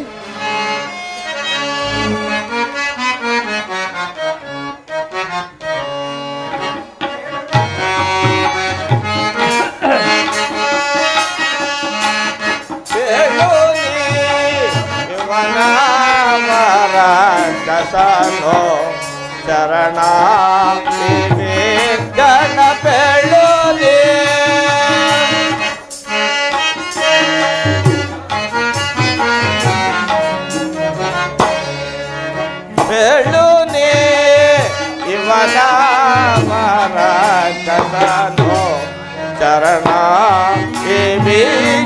[SPEAKER 9] ಶರಣ ಗಣಪೇಳುನಿ ಹೇಳುನಿ ಇವನ ಮರ ಕಸನೋ ಶರಣ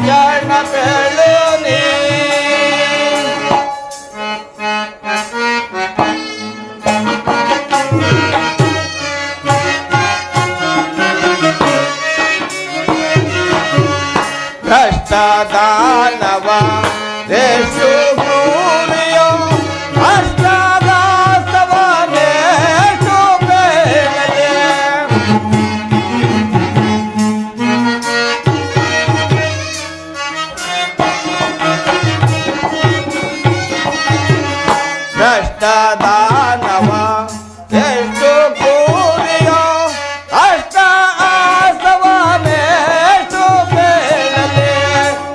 [SPEAKER 9] ಗಣಪೇಳುನಿ. ದಾನವ ದೇಶು ಭೂಮಿಯೋ ಅಷ್ಟದಾಸವನೇಶು ಬೇಗನೆ ಭ್ರಷ್ಟದಾನವ ದೇಶು ಭೂಮಿಯೋ ಅಷ್ಟ ಆಸವನೇಶು ಬೇಗನೆ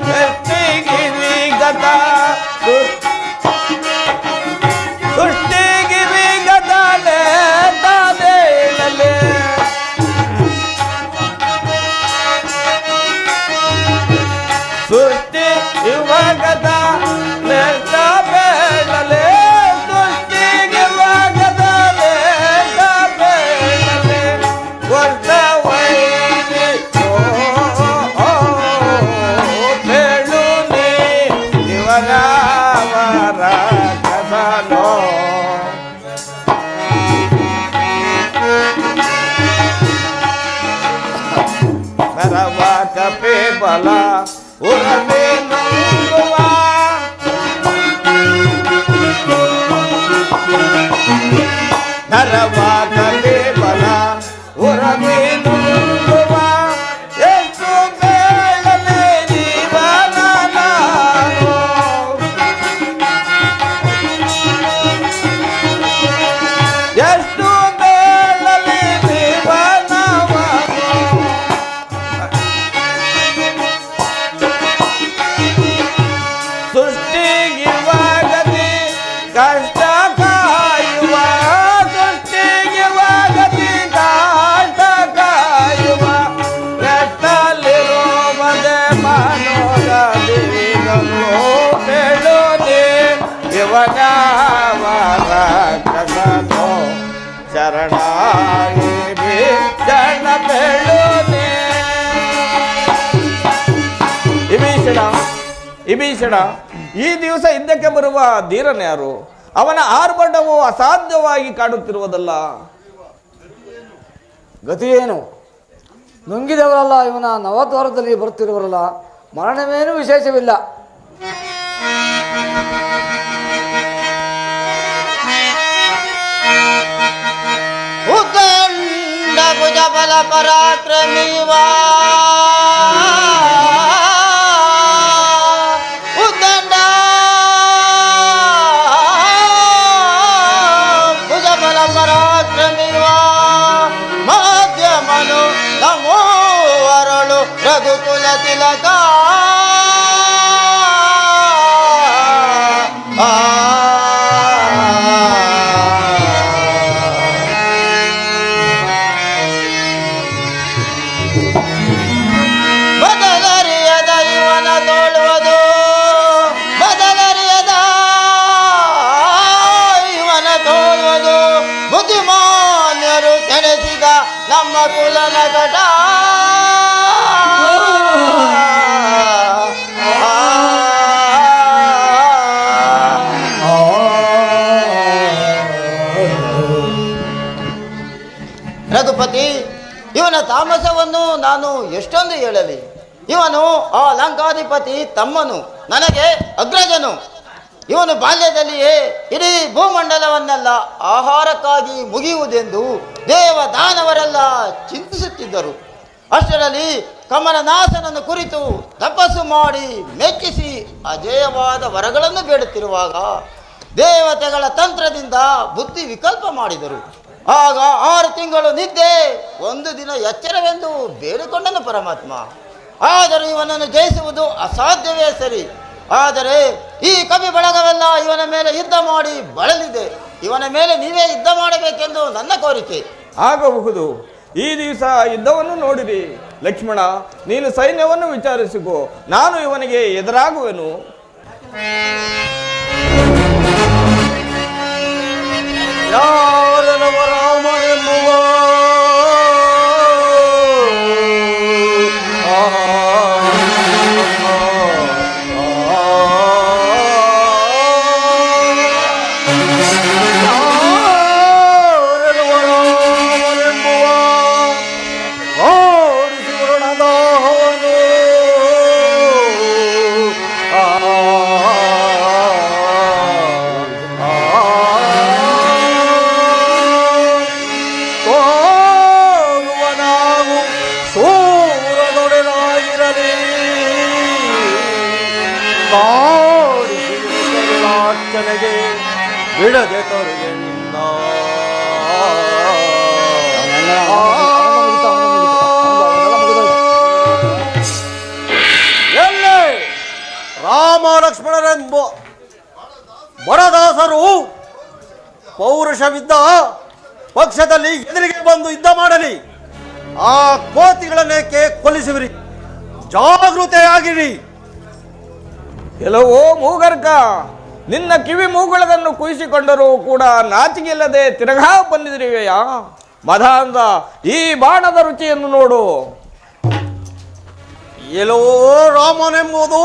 [SPEAKER 9] ಸೃಷ್ಟಿಗೆ ವಿಗತನೆ ತಾನೇಳಲೆ ಸೃಷ್ಟಿ ಇವಾಗದ ನೆಟ್ಟ ಬೇಡಲೆ ಸೃಷ್ಟಿಗೆ ಇವಾಗದ ನೆಟ್ಟ ಬೇಡಲೆ ವರ್ಷ ವೈರಿ ಬೇಳುನಿ ಇವರ ಕಸನೋ ನರವ ಕಪೆ ಬಲ ಉರಮೆ ನುಂಗುವ ನರವ ಕಪೆ ಬಲ ಉರಮೆ ನುಂಗುವ ಎಷ್ಟು ಬೇಡನೆ ಜೀವನ ನಾನು ಎಷ್ಟು ಬೇಡಲಿ ಜೀವನವನ್ನು ಸೃಷ್ಟಿಗಿವಾಗತಿ ಕಷ್ಟ ಕಾಯುವ ಸೃಷ್ಟಿಗಿವಾಗತಿ ಕಷ್ಟ ಕಾಯುವ ನೆಟ್ಟಲ್ಲಿರುವುದೇ ಮನೋರ ದೇವಿಗಳು ಹೇಳುವುದೇ ಇವನವರ ಕಸನೋ ಶರಣಾಗಿ ಜನ ಬೇಳುನೇ. ವಿಭೀಷಣ, ಈ ದಿವಸ ಯುದ್ಧಕ್ಕೆ ಬರುವ ಧೀರನ್ಯಾರು? ಅವನ ಆರ್ಭಟವು ಅಸಾಧ್ಯವಾಗಿ ಕಾಡುತ್ತಿರುವುದಲ್ಲ.
[SPEAKER 6] ಗತಿಯೇನು? ನುಂಗಿದವರಲ್ಲ ಇವನ ನವದ್ವಾರದಲ್ಲಿ ಬರುತ್ತಿರುವರಲ್ಲ, ಮರಣವೇನೂ ವಿಶೇಷವಿಲ್ಲ.
[SPEAKER 8] ಉದ್ದಂಡ ಭುಜ ಬಲ ಪರಾಕ್ರಮಿವಾ ಉದ್ದಂಡ ಭುಜ ಬಲ ಪರಾಕ್ರಮಿವಾ ಮಾಧ್ಯಮನು ನಮೋ ವರಳು ರಘುಕುಲ ತಿಲಕ ಬದಲರಿಯದ ಇವನ ತೋಳುವುದು ಬದಲರಿಯದ ಇವನ ತೋಳುವುದು ಬುದ್ಧಿಮಾನ್ಯರು ಕೆಡಿಸಿದ ನಮ್ಮ ಕುಲನ ಕಟ ರಘುಪತಿ, ಇವನ ತಾಮಸವನ್ನು ನಾನು ಎಷ್ಟೊಂದು ಹೇಳಲಿ. ಇವನು ಆ ಲಂಕಾಧಿಪತಿ ತಮ್ಮನು, ನನಗೆ ಅಗ್ರಜನು. ಇವನು ಬಾಲ್ಯದಲ್ಲಿಯೇ ಇಡೀ ಭೂಮಂಡಲವನ್ನೆಲ್ಲ ಆಹಾರಕ್ಕಾಗಿ ಮುಗಿಯುವುದೆಂದು ದೇವದಾನವರೆಲ್ಲ ಚಿಂತಿಸುತ್ತಿದ್ದರು. ಅಷ್ಟರಲ್ಲಿ ಕಮಲನಾಥನನ್ನು ಕುರಿತು ತಪಸ್ಸು ಮಾಡಿ ಮೆಚ್ಚಿಸಿ ಅಜೇಯವಾದ ವರಗಳನ್ನು ಬೇಡುತ್ತಿರುವಾಗ ದೇವತೆಗಳ ತಂತ್ರದಿಂದ ಬುದ್ಧಿ ವಿಕಲ್ಪ ಮಾಡಿದರು. ಆಗ 6 ತಿಂಗಳು ನಿದ್ದೆ, 1 ದಿನ ಎಚ್ಚರವೆಂದು ಬೇಡಿಕೊಂಡನು ಪರಮಾತ್ಮ. ಆದರೂ ಇವನನ್ನು ಜಯಿಸುವುದು ಅಸಾಧ್ಯವೇ ಸರಿ. ಆದರೆ ಈ ಕವಿ ಬಳಗವೆಲ್ಲ ಇವನ ಮೇಲೆ ಯುದ್ಧ ಮಾಡಿ ಬಳಲಿದೆ. ಇವನ ಮೇಲೆ ನೀವೇ ಯುದ್ಧ ಮಾಡಬೇಕೆಂದು ನನ್ನ ಕೋರಿಕೆ.
[SPEAKER 9] ಆಗಬಹುದು. ಈ ದಿವಸ ಯುದ್ಧವನ್ನು ನೋಡಿರಿ. ಲಕ್ಷ್ಮಣ, ನೀನು ಸೈನ್ಯವನ್ನು ವಿಚಾರಿಸಿಕೋ, ನಾನು ಇವನಿಗೆ ಎದುರಾಗುವೆನು.
[SPEAKER 5] ಯಾರನವ ರಾಮನೆಂಬುವ ಕಾಡಿಸಿರುಳಾರ್ಚನೆಗೆ ಬಿಡದೆ ತರುವೆ ನಿನ್ನ. ಎಲ್ಲೇ ರಾಮ ಲಕ್ಷ್ಮಣರೆಂಬ ಬರದಾಸರು ಪೌರುಷವಿದ್ದ ಪಕ್ಷದಲ್ಲಿ ಎದುರಿಗೆ ಬಂದು ಯುದ್ಧ ಮಾಡಲಿ. ಆ ಕೋತಿಗಳನ್ನೇಕೆ ಕೊಲ್ಲಿಸುವಿರಿ? ಜಾಗೃತೆಯಾಗಿರಿ.
[SPEAKER 9] ಎಲ್ಲವೋ ಮೂಗರ್ಕ, ನಿನ್ನ ಕಿವಿ ಮೂಗುಳದನ್ನು ಕುಯಿಸಿಕೊಂಡರೂ ಕೂಡ ನಾಚಿಕೆಯಿಲ್ಲದೆ ತಿರುಗಾ ಬಂದಿರುವೆಯಾ? ಮದಾಂಧ, ಈ ಬಾಣದ ರುಚಿಯನ್ನು ನೋಡು.
[SPEAKER 5] ಎಲ್ಲೋ ರಾಮನೆಂಬುದು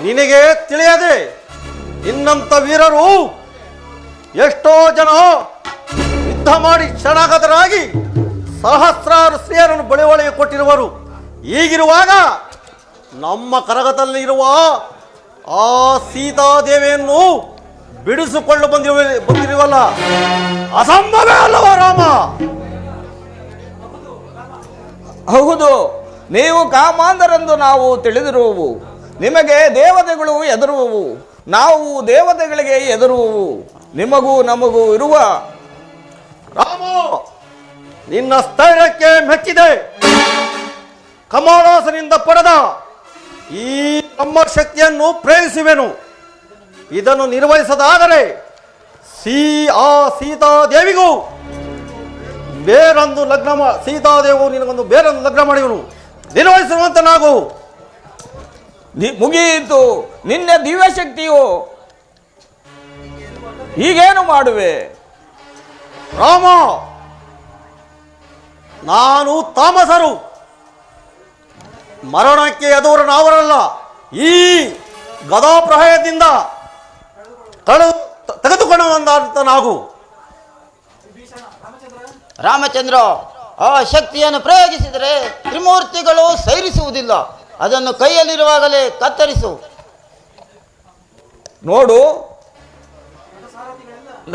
[SPEAKER 5] ನಿನಗೆ ತಿಳಿಯದೆ ಇನ್ನಂತ ವೀರರು ಎಷ್ಟೋ ಜನ ಯುದ್ಧ ಮಾಡಿ ಶರಣಾಗತರಾಗಿ ಸಹಸ್ರಾರು ಸ್ತ್ರೀಯರನ್ನು ಬಳಿವಳಿಗೆ ಕೊಟ್ಟಿರುವರು. ಈಗಿರುವಾಗ ನಮ್ಮ ಕರಗತಲ್ಲಿರುವ ಆ ಸೀತಾದೇವಿಯನ್ನು ಬಿಡಿಸಿಕೊಂಡು ಬಂದಿರುವಲ್ಲ, ಅಸಂಭವ ಅಲ್ಲವ ರಾಮ?
[SPEAKER 9] ಹೌದು, ನೀವು ಕಾಮಾಂಧರೆಂದು ನಾವು ತಿಳಿದಿರುವವು. ನಿಮಗೆ ದೇವತೆಗಳು ಎದುರುವವು, ನಾವು ದೇವತೆಗಳಿಗೆ ಎದುರುವವು. ನಿಮಗೂ ನಮಗೂ ಇರುವ
[SPEAKER 5] ರಾಮ, ನಿನ್ನ ಸ್ಥೈರ್ಯಕ್ಕೆ ಮೆಚ್ಚಿದೆ. ಕಮಲಾಸನಿಂದ ಪಡೆದ ಈ ನಮ್ಮ ಶಕ್ತಿಯನ್ನು ಪ್ರೇರಿಸುವೆನು. ಇದನ್ನು ನಿರ್ವಹಿಸದಾದರೆ ಆ ಸೀತಾದೇವಿಗೂ ಬೇರೊಂದು ಲಗ್ನ ಸೀತಾದೇವು ನಿನಗೊಂದು ಬೇರೊಂದು ಲಗ್ನ ಮಾಡುವನು. ನಿರ್ವಹಿಸುವಂತೆ ನಾವು
[SPEAKER 9] ಮುಗಿಯಿತು ನಿನ್ನ ದಿವ್ಯ ಶಕ್ತಿಯು. ಈಗೇನು ಮಾಡುವೆ?
[SPEAKER 5] ರಾಮ, ನಾನು ತಾಮಸರು, ಮರಣಕ್ಕೆ ಎದುರು ನಾವರಲ್ಲ. ಈ ಗದಾಪ್ರಹಯದಿಂದ ತೆಗೆದುಕೊಳ್ಳುವಂತ ನಾವು.
[SPEAKER 8] ರಾಮಚಂದ್ರ, ಆ ಶಕ್ತಿಯನ್ನು ಪ್ರಯೋಗಿಸಿದರೆ ತ್ರಿಮೂರ್ತಿಗಳು ಸೈರಿಸುವುದಿಲ್ಲ. ಅದನ್ನು ಕೈಯಲ್ಲಿರುವಾಗಲೇ ಕತ್ತರಿಸು.
[SPEAKER 9] ನೋಡು,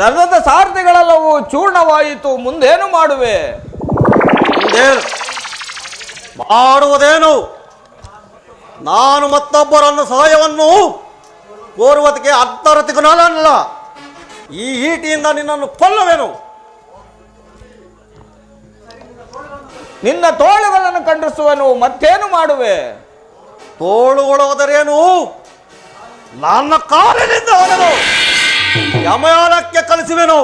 [SPEAKER 9] ರಥದ ಸಾರಥಿಗಳೆಲ್ಲವೂ ಚೂರ್ಣವಾಯಿತು. ಮುಂದೇನು ಮಾಡುವೆ?
[SPEAKER 5] ಮಾಡುವುದೇನು? ನಾನು ಮತ್ತೊಬ್ಬರನ್ನು ಸಹಾಯವನ್ನು ಕೋರುವುದಕ್ಕೆ ಅರ್ಥರತಿಗನಲ್ಲ. ಈ ಈಟಿಯಿಂದ ನಿನ್ನನ್ನು ಕೊಲ್ಲುವೆನು.
[SPEAKER 9] ನಿನ್ನ ತೋಳುಗಳನ್ನು ಖಂಡಿಸುವನು. ಮತ್ತೇನು ಮಾಡುವೆ?
[SPEAKER 5] ತೋಳುಗಳು ಹೋದರೇನು? ನನ್ನ ಕಾಲಿನಿಂದ ಹೊಡೆದು ಯಮಯಾನಕ್ಕೆ ಕಳಿಸುವೆನು.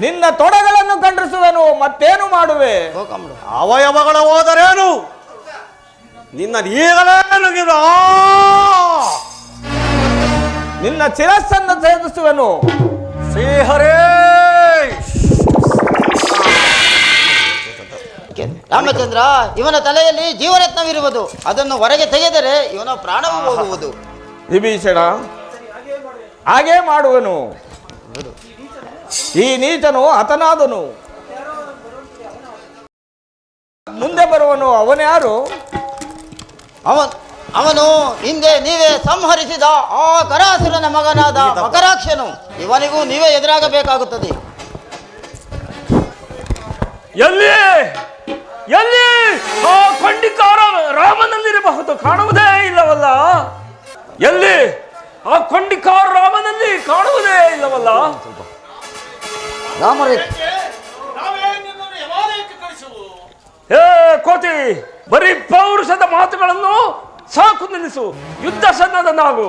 [SPEAKER 9] ನಿನ್ನ ತೊಡೆಗಳನ್ನು ಖಂಡಿಸುವೆನು. ಮತ್ತೇನು ಮಾಡುವೆ?
[SPEAKER 5] ಅವಯವಗಳ ಹೋದರೇನು? ನಿನ್ನ ಈಗಲೇ
[SPEAKER 9] ನಿನ್ನ ಶಿರಸ್ಸನ್ನು ಛೇದಿಸುವೆನು.
[SPEAKER 5] ಶ್ರೀಹರೇ,
[SPEAKER 8] ರಾಮಚಂದ್ರ, ಇವನ ತಲೆಯಲ್ಲಿ ಜೀವರತ್ನವಿರುವುದು. ಅದನ್ನು ಹೊರಗೆ ತೆಗೆದರೆ ಇವನ ಪ್ರಾಣವು ಹೋಗುವುದು.
[SPEAKER 9] ವಿಭೀಷಣ, ಹಾಗೇ ಮಾಡುವನು. ಈ ನೀಚನು ಹತನಾದನು. ಬರುವನು ಅವನ್ಯಾರು?
[SPEAKER 8] ಅವನು ಹಿಂದೆ ನೀವೇ ಸಂಹರಿಸಿದ ಆ ಕರಾಸುರನ ಮಗನಾದ ಮಕರಾಕ್ಷನು. ಇವನಿಗೂ ನೀವೇ ಎದುರಾಗಬೇಕಾಗುತ್ತದೆ.
[SPEAKER 3] ಎಲ್ಲಿ ಎಲ್ಲಿ ಆ ಖಂಡಿಕಾರ ರಾಮನಲ್ಲಿರಬಹುದು, ಕಾಣುವುದೇ ಇಲ್ಲವಲ್ಲ. ಎಲ್ಲಿ ಆ ಖಂಡಿಕಾರ ರಾಮನಲ್ಲಿ ಕಾಣುವುದೇ ಇಲ್ಲವಲ್ಲ.
[SPEAKER 6] ರಾಮರೇ
[SPEAKER 3] ಏ ಕೋತಿ, ಬರೀ ಪೌರುಷದ ಮಾತುಗಳನ್ನು ಸಾಕು, ನಿಲ್ಲಿಸು. ಯುದ್ಧ ಸನ್ನದ್ಧನಾಗು.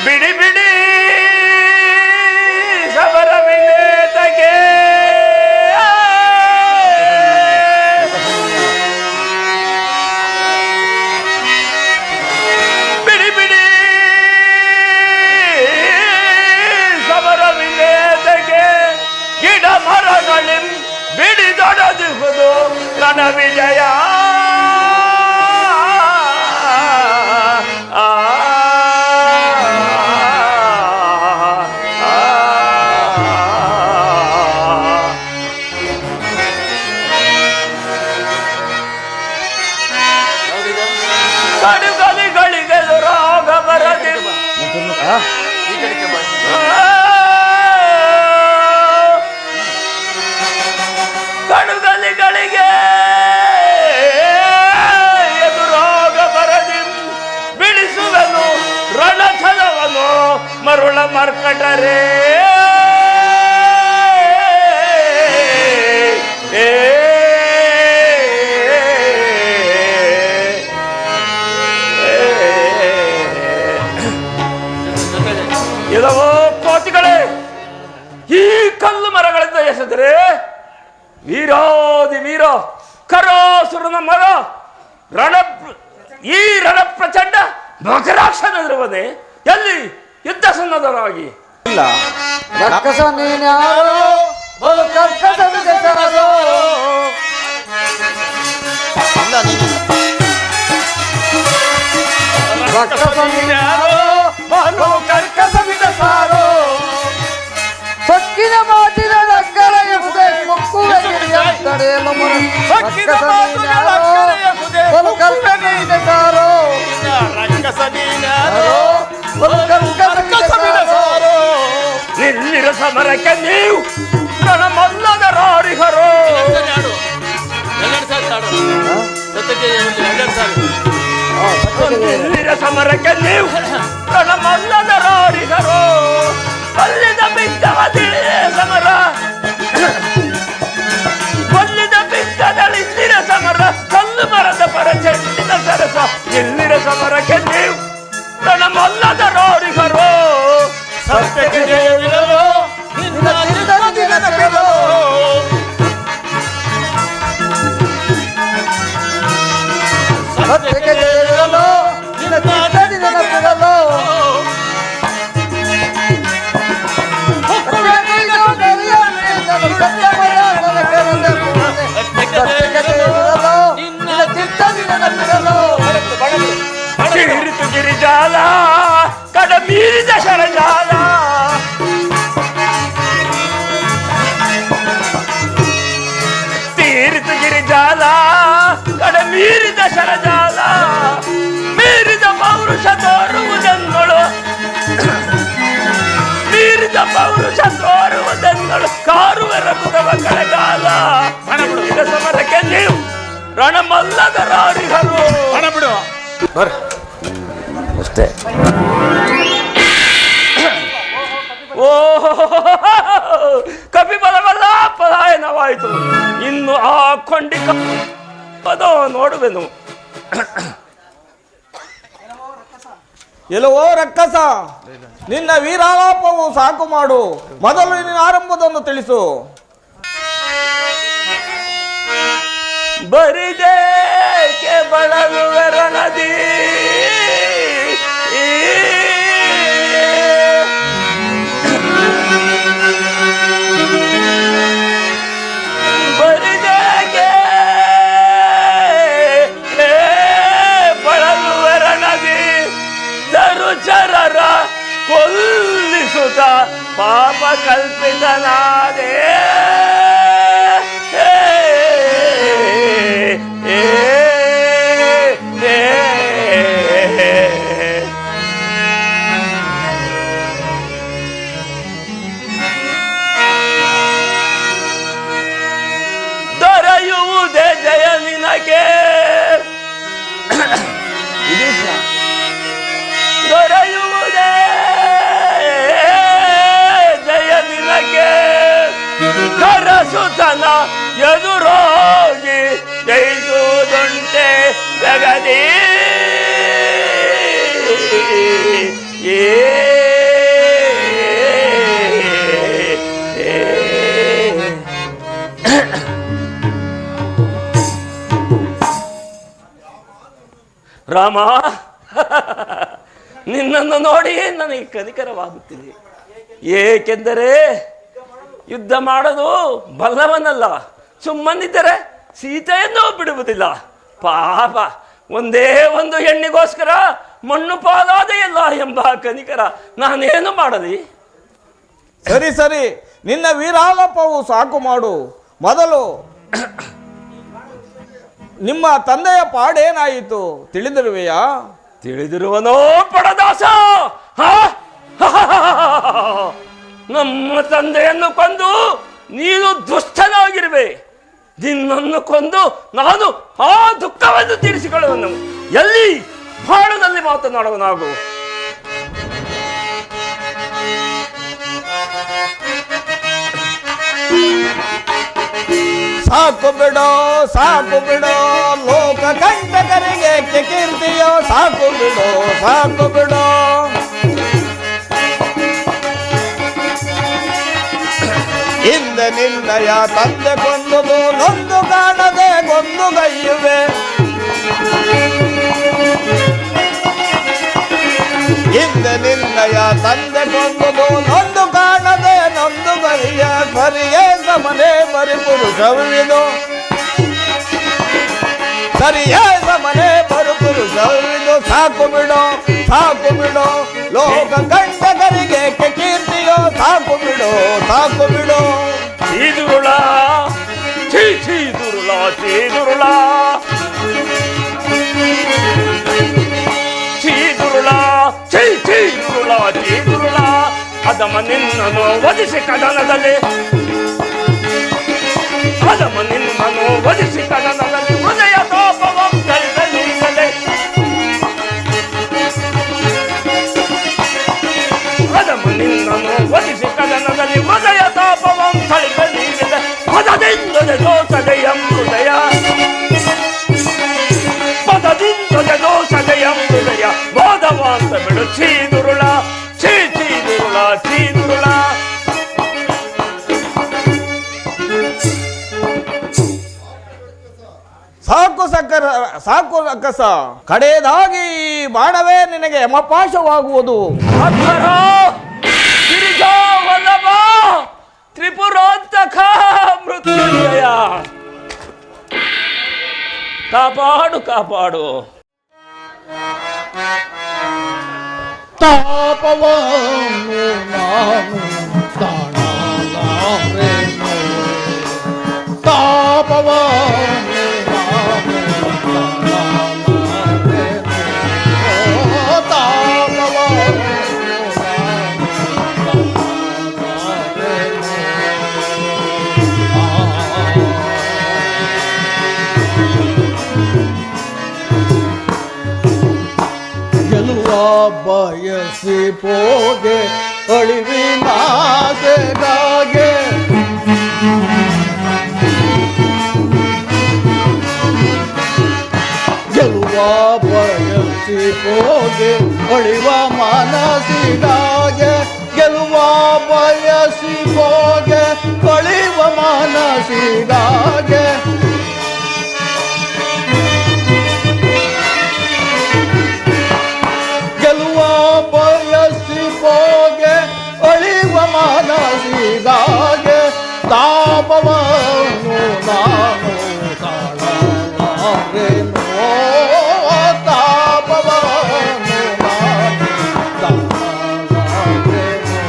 [SPEAKER 3] ಬಿಡಿ ಬಿಡಿ ಸಮರವಿನೇತಗೆ ಬಿಡಿ ಬಿಡಿ ಸಮರವಿನೇತಗೆ ಗಿಡ ಮರಗಳಿಂ ಬಿಡಿದೊಡದಿಹುದು ರಣ ವಿಜಯ. ಕಡುಗಲಿಗಳಿಗೆ ರೋಗ ಬರದೆ ಕಡುಗಲಿಗಳಿಗೆ ಎದುರೋಗ ಬರದಿ ಬಿಡಿಸುವನು ರಣಛಲವನು ಮರುಳ ಮರ್ಕಟರೇ. ಎಲ್ಲವೋ ಕೋತಿಗಳೇ, ಈ ಕಲ್ಲು ಮರಗಳಿಂದ ಎಸೆದರೆ ವೀರಾದಿ ವೀರ ಕರಾಸುರನ ಮಗ ಈ ರಣ ಪ್ರಚಂಡ ಮಕರಾಕ್ಷನಿರುವನೇ ಎಲ್ಲಿ ಯುದ್ಧ ಸನ್ನದ್ಧರಾಗಿ.
[SPEAKER 9] ಇಲ್ಲ
[SPEAKER 6] ರಕ್ಕಸ ನೀನ್ಯಾರೋ ಬಲು ಕರ್ಕಸವಿದೆ ಸಾರೋ. ರಕ್ಕಸ ನೀನ್ಯಾರೋ ಬಲು ಕರ್ಕಸವಿದೆ ಸಾರೋ. ಸೊಕ್ಕಿನ ಮಾತಿನ ನಕ್ಕರ ಎಗುದೆ ಮುಕ್ಕುವೆ ಗಿರಿಯಂತಡೆಯಲು ಮರ. ರಕ್ಕಸ ನೀನ್ಯಾರೋ ಬಲು ಕರ್ಕಸವಿದೆ ಸಾರೋ.
[SPEAKER 7] ರಕ್ಕಸ ನೀನ್ಯಾರೋ
[SPEAKER 6] ಬಲು ಕರ್ಕಸವಿದೆ ಸಾರೋ.
[SPEAKER 3] ನಿಲ್ಲಿರ ಸಮರಕ್ಕೆ ನೀವು ರಣಮಲ್ಲದ ರಾರಿಹರೋ. ನಿಲ್ಲಿರ ಸಮರಕ್ಕೆ ನೀವು ರಣಮಲ್ಲದ ರಾರಿಹರೋ. ಕೊಲ್ಲಿದ ಬಿದ್ದವ ತಿಳಿಯೇ ಸಮರ, ಕೊಲ್ಲಿದ ಬಿದ್ದದಳಿಲ್ಲಿರ ಸಮರ. ಕಲ್ಲು ಮರದ ಪರ ಚೆಂಡಿನ ಸರಸ. ಇಲ್ಲಿರ ಸಮರಕ್ಕೆ ನೀವು ರಣಮಲ್ಲದ ರಾರಿಹರೋ.
[SPEAKER 7] ಸತ್ಯಕ್ಕೆ ಜಯವಿರಲು ನಿನ್ನ ಚಿತ್ತದಿಂದ ಬಿಡಲು.
[SPEAKER 6] ಸತ್ಯಕ್ಕೆ ಜಯವಿರಲು ನಿನ್ನ ಚಿತ್ತದಿಂದ ಬಿಡಲು.
[SPEAKER 3] ತೀರಿತು ಗಿರಿಜಾಲ ಕಡ ಮೀರಿದ ಶರಜಾಲ. ತೀರಿತು ಗಿರಿಜಾಲ ಕಡ ಮೀರಿದ ಶರಜಾಲ. ಮೀರಿದ ಪೌರುಷ ತೋರುವುದೆಂಗಳು, ಮೀರಿದ ಪೌರುಷ ತೋರುವುದೆಂಗಳು. ಕಾರುವರ ಕುದವ ಕಳೆಗಾಲ. ಇದ ಸಮರಕ್ಕೆ ನೀವು ರಣಮಲ್ಲದ ರಾರಿಹರು.
[SPEAKER 7] ಹಣ ಬಿಡು.
[SPEAKER 3] ಅಷ್ಟೇ. ಓ ಕಪಿಬಲವಲ್ಲ ಪಲಾಯನವಾಯಿತು. ಇನ್ನು ಆ ಖಂಡಿಕ ಅದೋ ನೋಡುವೆನು.
[SPEAKER 9] ಎಲ್ಲವೋ ರಕ್ಕಸ, ನಿನ್ನ ವೀರಾಲಾಪವು ಸಾಕು ಮಾಡು. ಮೊದಲು ನಿನ್ನ ಆರಂಭವನ್ನು ತಿಳಿಸು.
[SPEAKER 3] ಬರಿದೇಕೆ ಬಳಲುವೆರ ನದಿ, ಬರಿದೇಕೆ ಬಳಲುವೆರ ನದಿ. ಎನ್ನುತ್ತ ಪಾಪ ಕಲ್ಪಿತನಾದೆ. ದೊರೆಯುವುದೇ ಜಯ ನಿನಗೆ, ದೊರೆಯುವುದೇ ಜಯ ನಿನಗೆ, ಕರಸುತನ ಎದುರೋಗಿ ಜಯಿಸುವುದುಂಟೆ ಜಗದಿ. ರಾಮ, ನಿನ್ನನ್ನು ನೋಡಿ ನನಗೆ ಕನಿಕರವಾಗುತ್ತಿದೆ. ಏಕೆಂದರೆ ಯುದ್ಧ ಮಾಡೋದು ಬಲ್ಲವನಲ್ಲ, ಸುಮ್ಮನಿದ್ದರೆ ಸೀತೆಯನ್ನು ಬಿಡುವುದಿಲ್ಲ. ಪಾಪ, ಒಂದೇ ಒಂದು ಹೆಣ್ಣಿಗೋಸ್ಕರ ಮಣ್ಣು ಪಾಲಾದೆಯಲ್ಲ ಎಂಬ ಕನಿಕರ ನಾನೇನು ಮಾಡಲಿ?
[SPEAKER 9] ಸರಿ ಸರಿ, ನಿನ್ನ ವೀರಾಲಪವು ಸಾಕು ಮಾಡು. ಮೊದಲು ನಿಮ್ಮ ತಂದೆಯ ಪಾಡೇನಾಯಿತು ತಿಳಿದಿರುವೆಯಾ?
[SPEAKER 3] ತಿಳಿದಿರುವನೋ ಪಡದಾಸ. ನಮ್ಮ ತಂದೆಯನ್ನು ಕೊಂದು ನೀನು ದುಷ್ಟನಾಗಿರುವೆ. ನಿನ್ನನ್ನು ಕೊಂದು ನಾನು ಆ ದುಃಖವನ್ನು ತೀರಿಸಿಕೊಳ್ಳುವನು. ಎಲ್ಲಿ ಬಾಣದಲ್ಲಿ ಮಾತನಾಡುವನಾಗು.
[SPEAKER 9] ಸಾಕು ಬಿಡೋ ಸಾಕು ಬಿಡೋ, ಲೋಕ ಕಂಟಕರಿಗೆ ಕೀರ್ತಿಯೋ. ಸಾಕು ಬಿಡೋ ಸಾಕು ಬಿಡೋ, ಹಿಂದೆ ನಿನ್ನಯ ತಂದೆ ಕೊಂದುದು ನೊಂದು ಕಾಣದೆ ಗೊಂದು ಗೈಯುವೆ. ಹಿಂದೆ ನಿನ್ನಯ ತಂದೆ ಕೊಂದುದು ನೊಂದು ಕಾಣದೆ ನೊಂದು ಗೈಯ. ಸರಿಯೇ ಸಮನೆ ಬರಿ ಪುರುಷವಿದು, ಸರಿಯೇ ಸಮನೆ ಬರು ಪುರುಷವಿದು. ಸಾಕು ಬಿಡೋ ಸಾಕು ಬಿಡೋ, ಲೋಕ ಕಂಟಕರಿಗೆ ಕೀರ್ತಿಯೋ. ಸಾಕು ಬಿಡೋ ಸಾಕು ಬಿಡೋ.
[SPEAKER 3] ಚೀದುರುಳ ಚೀದುರುಳ ಚೀದುರುಳ ಚೀದುರುಳ ಚೀದುರುಳ ಚೀದುರುಳ, ಅದಮ ನಿನ್ನನು ವಧಿಸಿ ಕದನದಲ್ಲಿ, ಅದಮ ನಿನ್ನನು ವಧಿಸಿ ಕದನದಲ್ಲಿ ಹೃದಯ ತಾಪವಂ ಕೈದಲೀಗದೆ. ಅದಮ ನಿನ್ನನು ವಧಿಸಿ ಕದನದಲ್ಲಿ ಹೃದಯ ತಾಪವಂ ಕೈದಲೀಗದೆ. ಪದದಿಂದಲೇ ದೋಸದೆಯಂ ಹೃದಯ, ಪದದಿಂದಲೇ ದೋಸದೆಯಂ ಹೃದಯ. ಬೋಧವಾಂತ ಬಿಡು ಚೀದುರುಳ ಚೀದುರುಳ ಚೀದುರುಳ.
[SPEAKER 9] ಸಾಕು ಸಕ್ಕರ ಸಾಕು ರಕ್ಕಸ, ಕಡೆಯದಾಗಿ ಈ ಬಾಣವೇ ನಿನಗೆ ಯಮಪಾಶವಾಗುವುದು.
[SPEAKER 3] ಅಧರ ಗಿರಿಜಾ ವಲ್ಲಭ ತ್ರಿಪುರಾಂತಕ ಮೃತ್ಯುಂಜಯ, ಕಾಪಾಡು ಕಾಪಾಡು.
[SPEAKER 1] ತಾಪವನ್ನು ನಾನು ತಾಳಲಾರೆನು, ತಾಪವನ್ನು ನಾನು ತಾಳಲಾರೆನು, ತಾಪವನ್ನು ನಾನು ತಾಳಲಾರೆನು. ಗೆಲುವ ಬಯಸಿ ಪೋಗೆ ಅಳಿವಿನಾಸೆಗಾಗೆ, ಗೆಲುವ ಬಯಸಿ ಪೋಗೆ ಅಳಿವ ಮನಸ್ಸಿಗಾಗೆ, ಗೆಲುವ ಬಯಸಿ ಪೋಗೆ ಅಳಿವ ಮನಸ್ಸಿಗಾಗೆ. ಗೆಲುವ ಬಯಸಿ ಪೋಗೆ ಅಳಿವ ಮನಸ್ಸಿಗಾಗೆ, ತಾಪವನ್ನು ನಾನು ತಾಳಲಾರೆನು, ತಾಪವನ್ನು ನಾನು ತಾಳಲಾರೆನು.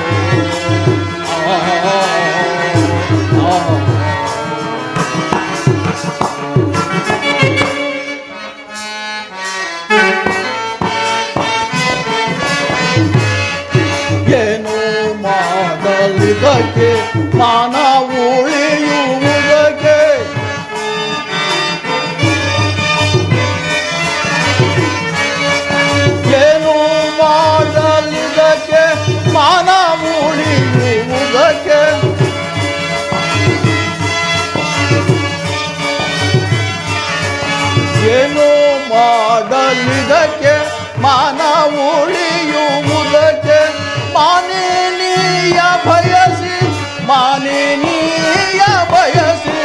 [SPEAKER 1] ಉಳಿಯುವುದಕ್ಕೆ ಮಾನ ಉಳಿಯುವುದಕ್ಕೆ ಏನು ಮಾಡಲಿದಕ್ಕೆ ಮಾನ ಉಳಿಯುವುದಕ್ಕೆ ಏನು ಮಾಡಲಿದಕ್ಕೆ ಮಾನ ಉಳಿಯುವುದಕ್ಕೆ ಮಾನಿನೀಯ ಬಯಸಿ ಮಾನಿನೀಯ ಬಯಸಿ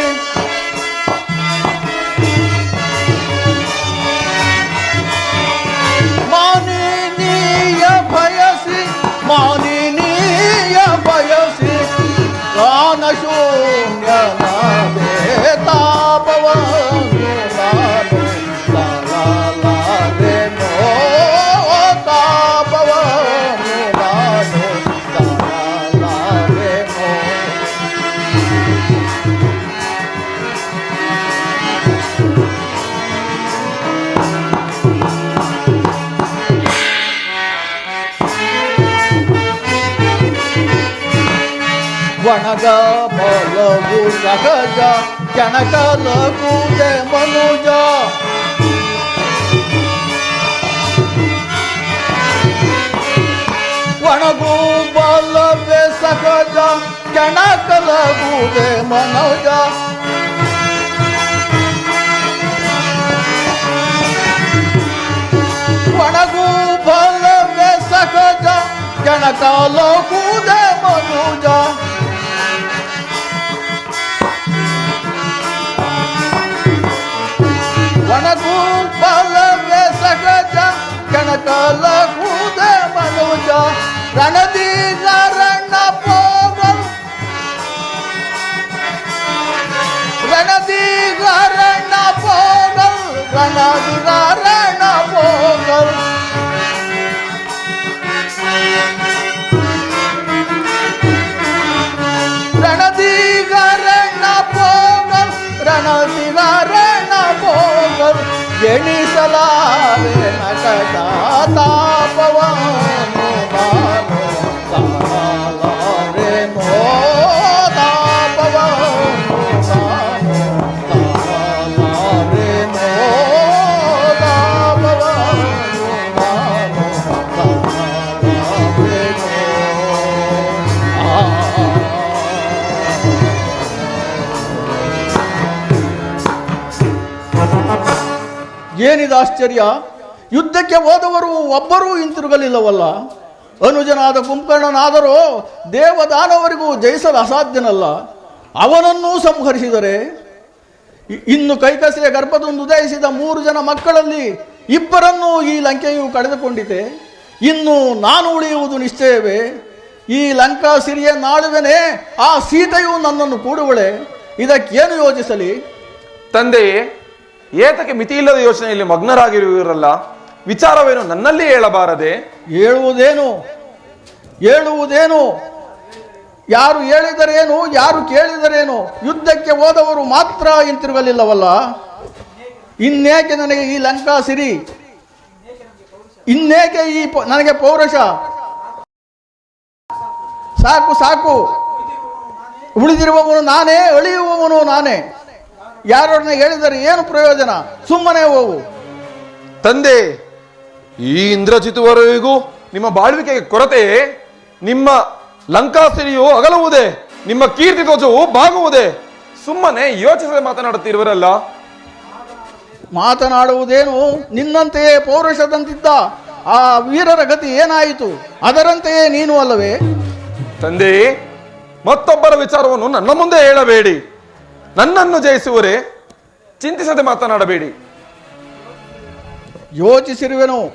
[SPEAKER 1] ಮಾನಿನೀಯ ಬಯಸಿ ಮಾನಿನೀಯ ಬಯಸಿ ಗಾನ ಶೂನ್ಯನಾದೆ ತಾಪವನ್ನು ನಾನು ತಾಳಲಾರೆನೋ ತಾಪವನ್ನು ನಾನು ತಾಳಲಾರೆನೋ ಒಣಗ ಬಲವು ಸಹಜ ಕೆಣಕಲಗುವುದೇ ಮನುಜ ಒಣಗು ಬಲವೇ ಸಹಜ ಕೆಣಕಲಗುವುದೇ ಮನುಜ ಒಣಗು ಬಲವೇ ಸಹಜ ಕೆಣಕಲಗುವುದೇ ಮನುಜ ಒಣಗು ಬಲವೇ ಸಹಜ ಕಣಕಲಗುವುದೇ ಮನುಜ ರಣದೀಗರಣ್ಣ ಪೋಗಲ್ ರಣದೀಗರಣ್ಣ ಪೋಗಲ್ ರಣದೀಗರಣ್ಣ ಪೋಗಲ್ ರಣದೀಗರಣ್ಣ ಪೋಗಲ್ ರಣದೀಗರಣ್ಣ ಪೋಗಲ್ ಎಣಿಸಲಾರೆ ನಟದ ತಾಪವನ್ನು ನಾನು ತಾಳಲಾರೆನೋ ತಾಪವನ್ನು ನಾನು ತಾಳಲಾರೆನೋ ತಾಪವನ್ನು ನಾನು ತಾಳಲಾರೆನೋ ಏನಿದು ಆಶ್ಚರ್ಯ ಯುದ್ಧಕ್ಕೆ ಹೋದವರು ಒಬ್ಬರೂ ಹಿಂತಿರುಗಲಿಲ್ಲವಲ್ಲ ಅನುಜನಾದ ಕುಂಭಕರ್ಣನಾದರೂ ದೇವದಾನವರಿಗೂ ಜಯಿಸಲು ಅಸಾಧ್ಯನಲ್ಲ ಅವನನ್ನೂ ಸಂಹರಿಸಿದರೆ ಇನ್ನು ಕೈಕಸೆಯ ಗರ್ಭದಿಂದ ಉದಯಿಸಿದ 3 ಜನ ಮಕ್ಕಳಲ್ಲಿ 2 ಈ ಲಂಕೆಯು ಕಳೆದುಕೊಂಡಿದೆ ಇನ್ನು ನಾನು ಉಳಿಯುವುದು ನಿಶ್ಚಯವೇ ಈ ಲಂಕಾ ಸಿರಿಯ ನಾಳುವೆನೇ ಆ ಸೀತೆಯು ನನ್ನನ್ನು ಕೂಡುವಳೆ ಇದಕ್ಕೇನು ಯೋಚಿಸಲಿ
[SPEAKER 2] ತಂದೆಯೇ ಏತಕ್ಕೆ ಮಿತಿಯಿಲ್ಲದ ಯೋಚನೆಯಲ್ಲಿ ಮಗ್ನರಾಗಿರುವಿರಲ್ಲ ವಿಚಾರವೇನು ನನ್ನಲ್ಲಿ ಹೇಳಬಾರದೆ
[SPEAKER 1] ಹೇಳುವುದೇನು ಯಾರು ಹೇಳಿದರೇನು ಯಾರು ಕೇಳಿದರೇನು ಯುದ್ಧಕ್ಕೆ ಹೋದವರು ಮಾತ್ರ ಹಿಂತಿರುಗಲಿಲ್ಲವಲ್ಲ ಇನ್ನೇಕೆ ನನಗೆ ಈ ಲಂಕಾ ಸಿರಿ ಇನ್ನೇಕೆ ನನಗೆ ಪೌರುಷ ಸಾಕು ಸಾಕು ಉಳಿದಿರುವವನು ನಾನೇ ಅಳಿಯುವವನು ನಾನೇ ಯಾರನ್ನ ಹೇಳಿದರೆ ಏನು ಪ್ರಯೋಜನ ಸುಮ್ಮನೆ ಹೋಗು
[SPEAKER 2] ತಂದೆ ಈ ಇಂದ್ರಜಿತುವರೆಗೂ ನಿಮ್ಮ ಬಾಳ್ವಿಕೆಗೆ ಕೊರತೆ ನಿಮ್ಮ ಲಂಕಾಸಿರಿಯು ಅಗಲುವುದೇ ನಿಮ್ಮ ಕೀರ್ತಿ ಧ್ವಜವು ಬಾಗುವುದೇ ಸುಮ್ಮನೆ ಯೋಚಿಸದೆ ಮಾತನಾಡುತ್ತಿರುವರಲ್ಲ
[SPEAKER 1] ಮಾತನಾಡುವುದೇನು ನಿನ್ನಂತೆಯೇ ಪೌರುಷದಂತಿದ್ದ ಆ ವೀರರ ಗತಿ ಏನಾಯಿತು ಅದರಂತೆಯೇ ನೀನು ಅಲ್ಲವೇ
[SPEAKER 2] ತಂದೆ ಮತ್ತೊಬ್ಬರ ವಿಚಾರವನ್ನು ನನ್ನ ಮುಂದೆ ಹೇಳಬೇಡಿ ನನ್ನನ್ನು ಜಯಿಸುವರೇ ಚಿಂತಿಸದೆ ಮಾತನಾಡಬೇಡಿ
[SPEAKER 1] ಯೋಚಿಸಿರುವೆನು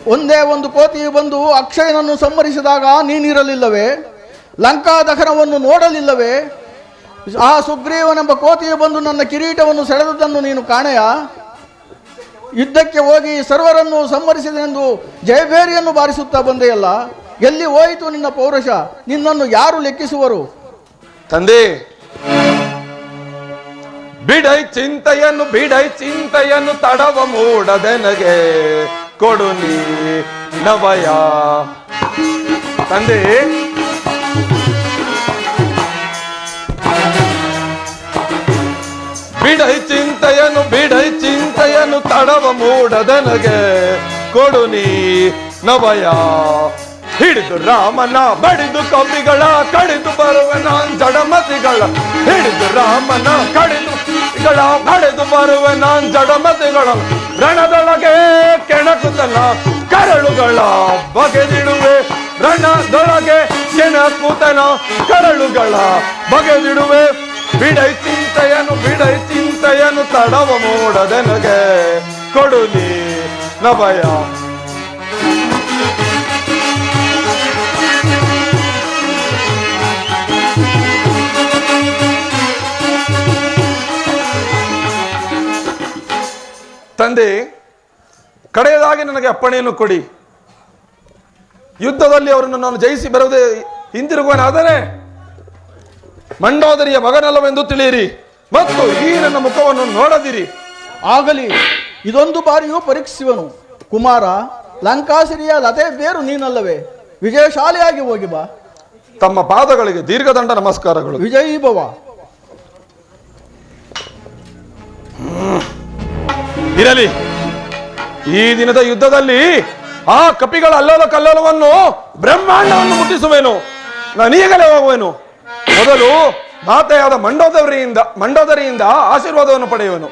[SPEAKER 1] ಒಂದೇ ಒಂದು ಕೋತಿಯು ಬಂದು ಅಕ್ಷಯನನ್ನು ಸಂಹರಿಸಿದಾಗ ನೀನಿರಲಿಲ್ಲವೇ ಲಂಕಾ ದಹನವನ್ನು ನೋಡಲಿಲ್ಲವೇ ಆ ಸುಗ್ರೀವನೆಂಬ ಕೋತಿಯು ಬಂದು ನನ್ನ ಕಿರೀಟವನ್ನು ಸೆಳೆದದ್ದನ್ನು ನೀನು ಕಾಣೆಯ ಯುದ್ಧಕ್ಕೆ ಹೋಗಿ ಸರ್ವರನ್ನು ಸಂಹರಿಸಿದೆನೆಂದು ಜಯಭೇರಿಯನ್ನು ಬಾರಿಸುತ್ತಾ ಬಂದೆಯಲ್ಲ ಎಲ್ಲಿ ಹೋಯಿತು ನಿನ್ನ ಪೌರುಷ ನಿನ್ನನ್ನು ಯಾರು ಲೆಕ್ಕಿಸುವರು
[SPEAKER 2] ತಂದೆ ಬಿಡೈ ಚಿಂತೆಯನ್ನು ತಡವ ಮೂಡದೆನಗೆ ಕೊಡು ನೀ ನವಯ ತಂದೆ ಬಿಡೈ ಚಿಂತೆಯನ್ನು ತಡವ ಮೂಡದನಗೆ ಕೊಡು ನೀ ನವಯ. ಹಿಡಿದು ರಾಮನ ಬಡಿದು ಕವಿಗಳ ಕಡಿದು ಬರುವ ನಾನ್ ಜಡಮತಿಗಳ. ಹಿಡಿದು ರಾಮನ ಕಡಿದು ಬಡಿದು ಬರುವ ನಾನ್ ಜಡಮತಿಗಳ. ರಣದೊಳಗೆ ಕೆಣಕುತನ ಕರಳುಗಳ ಬಗೆದಿಡುವೆ. ರಣದೊಳಗೆ ಕೆಣಕುತನ ಕರಳುಗಳ ಬಗೆದಿಡುವೆ. ಬಿಡೈ ಚಿಂತೆಯನ್ನು ತಡವ ಮೂಡದೆನಗೆ ಕೊಡು ನೀ ನಭಯ. ತಂದೆ, ಕಡೆಯದಾಗಿ ನನಗೆ ಅಪ್ಪಣೆಯನ್ನು ಕೊಡಿ. ಯುದ್ಧದಲ್ಲಿ ಅವರನ್ನು ನಾನು ಜಯಿಸಿ ಬರುವುದೇ ಹಿಂದಿರುಗುವನಾದರೆ ಮಂಡೋದರಿಯ ಮಗನಲ್ಲವೆಂದು ತಿಳಿಯಿರಿ ಮತ್ತು ಈ ನನ್ನ ಮುಖವನ್ನು ನೋಡದಿರಿ.
[SPEAKER 1] ಆಗಲಿ, ಇದೊಂದು ಬಾರಿಯೂ ಪರೀಕ್ಷಿಸುವನು. ಕುಮಾರ, ಲಂಕಾಸಿರಿಯ ಲತೆ ಬೇರು ನೀನಲ್ಲವೇ? ವಿಜಯಶಾಲಿಯಾಗಿ ಹೋಗಿ ಬಾ.
[SPEAKER 2] ತಮ್ಮ ಪಾದಗಳಿಗೆ ದೀರ್ಘದಂಡ ನಮಸ್ಕಾರಗಳು.
[SPEAKER 1] ವಿಜಯೀ ಭವ.
[SPEAKER 2] ಇರಲಿ, ಈ ದಿನದ ಯುದ್ಧದಲ್ಲಿ ಆ ಕಪಿಗಳ ಅಲ್ಲದ ಕಲ್ಲಲವನ್ನು ಬ್ರಹ್ಮಾಂಡವನ್ನು ಮುಟ್ಟಿಸುವೆನು. ನಾನೀಗಲೇ ಹೋಗುವೆನು. ಮೊದಲು ಮಾತೆಯಾದ ಮಂಡೋದರಿಯಿಂದ ಆಶೀರ್ವಾದವನ್ನು ಪಡೆಯುವೆನು.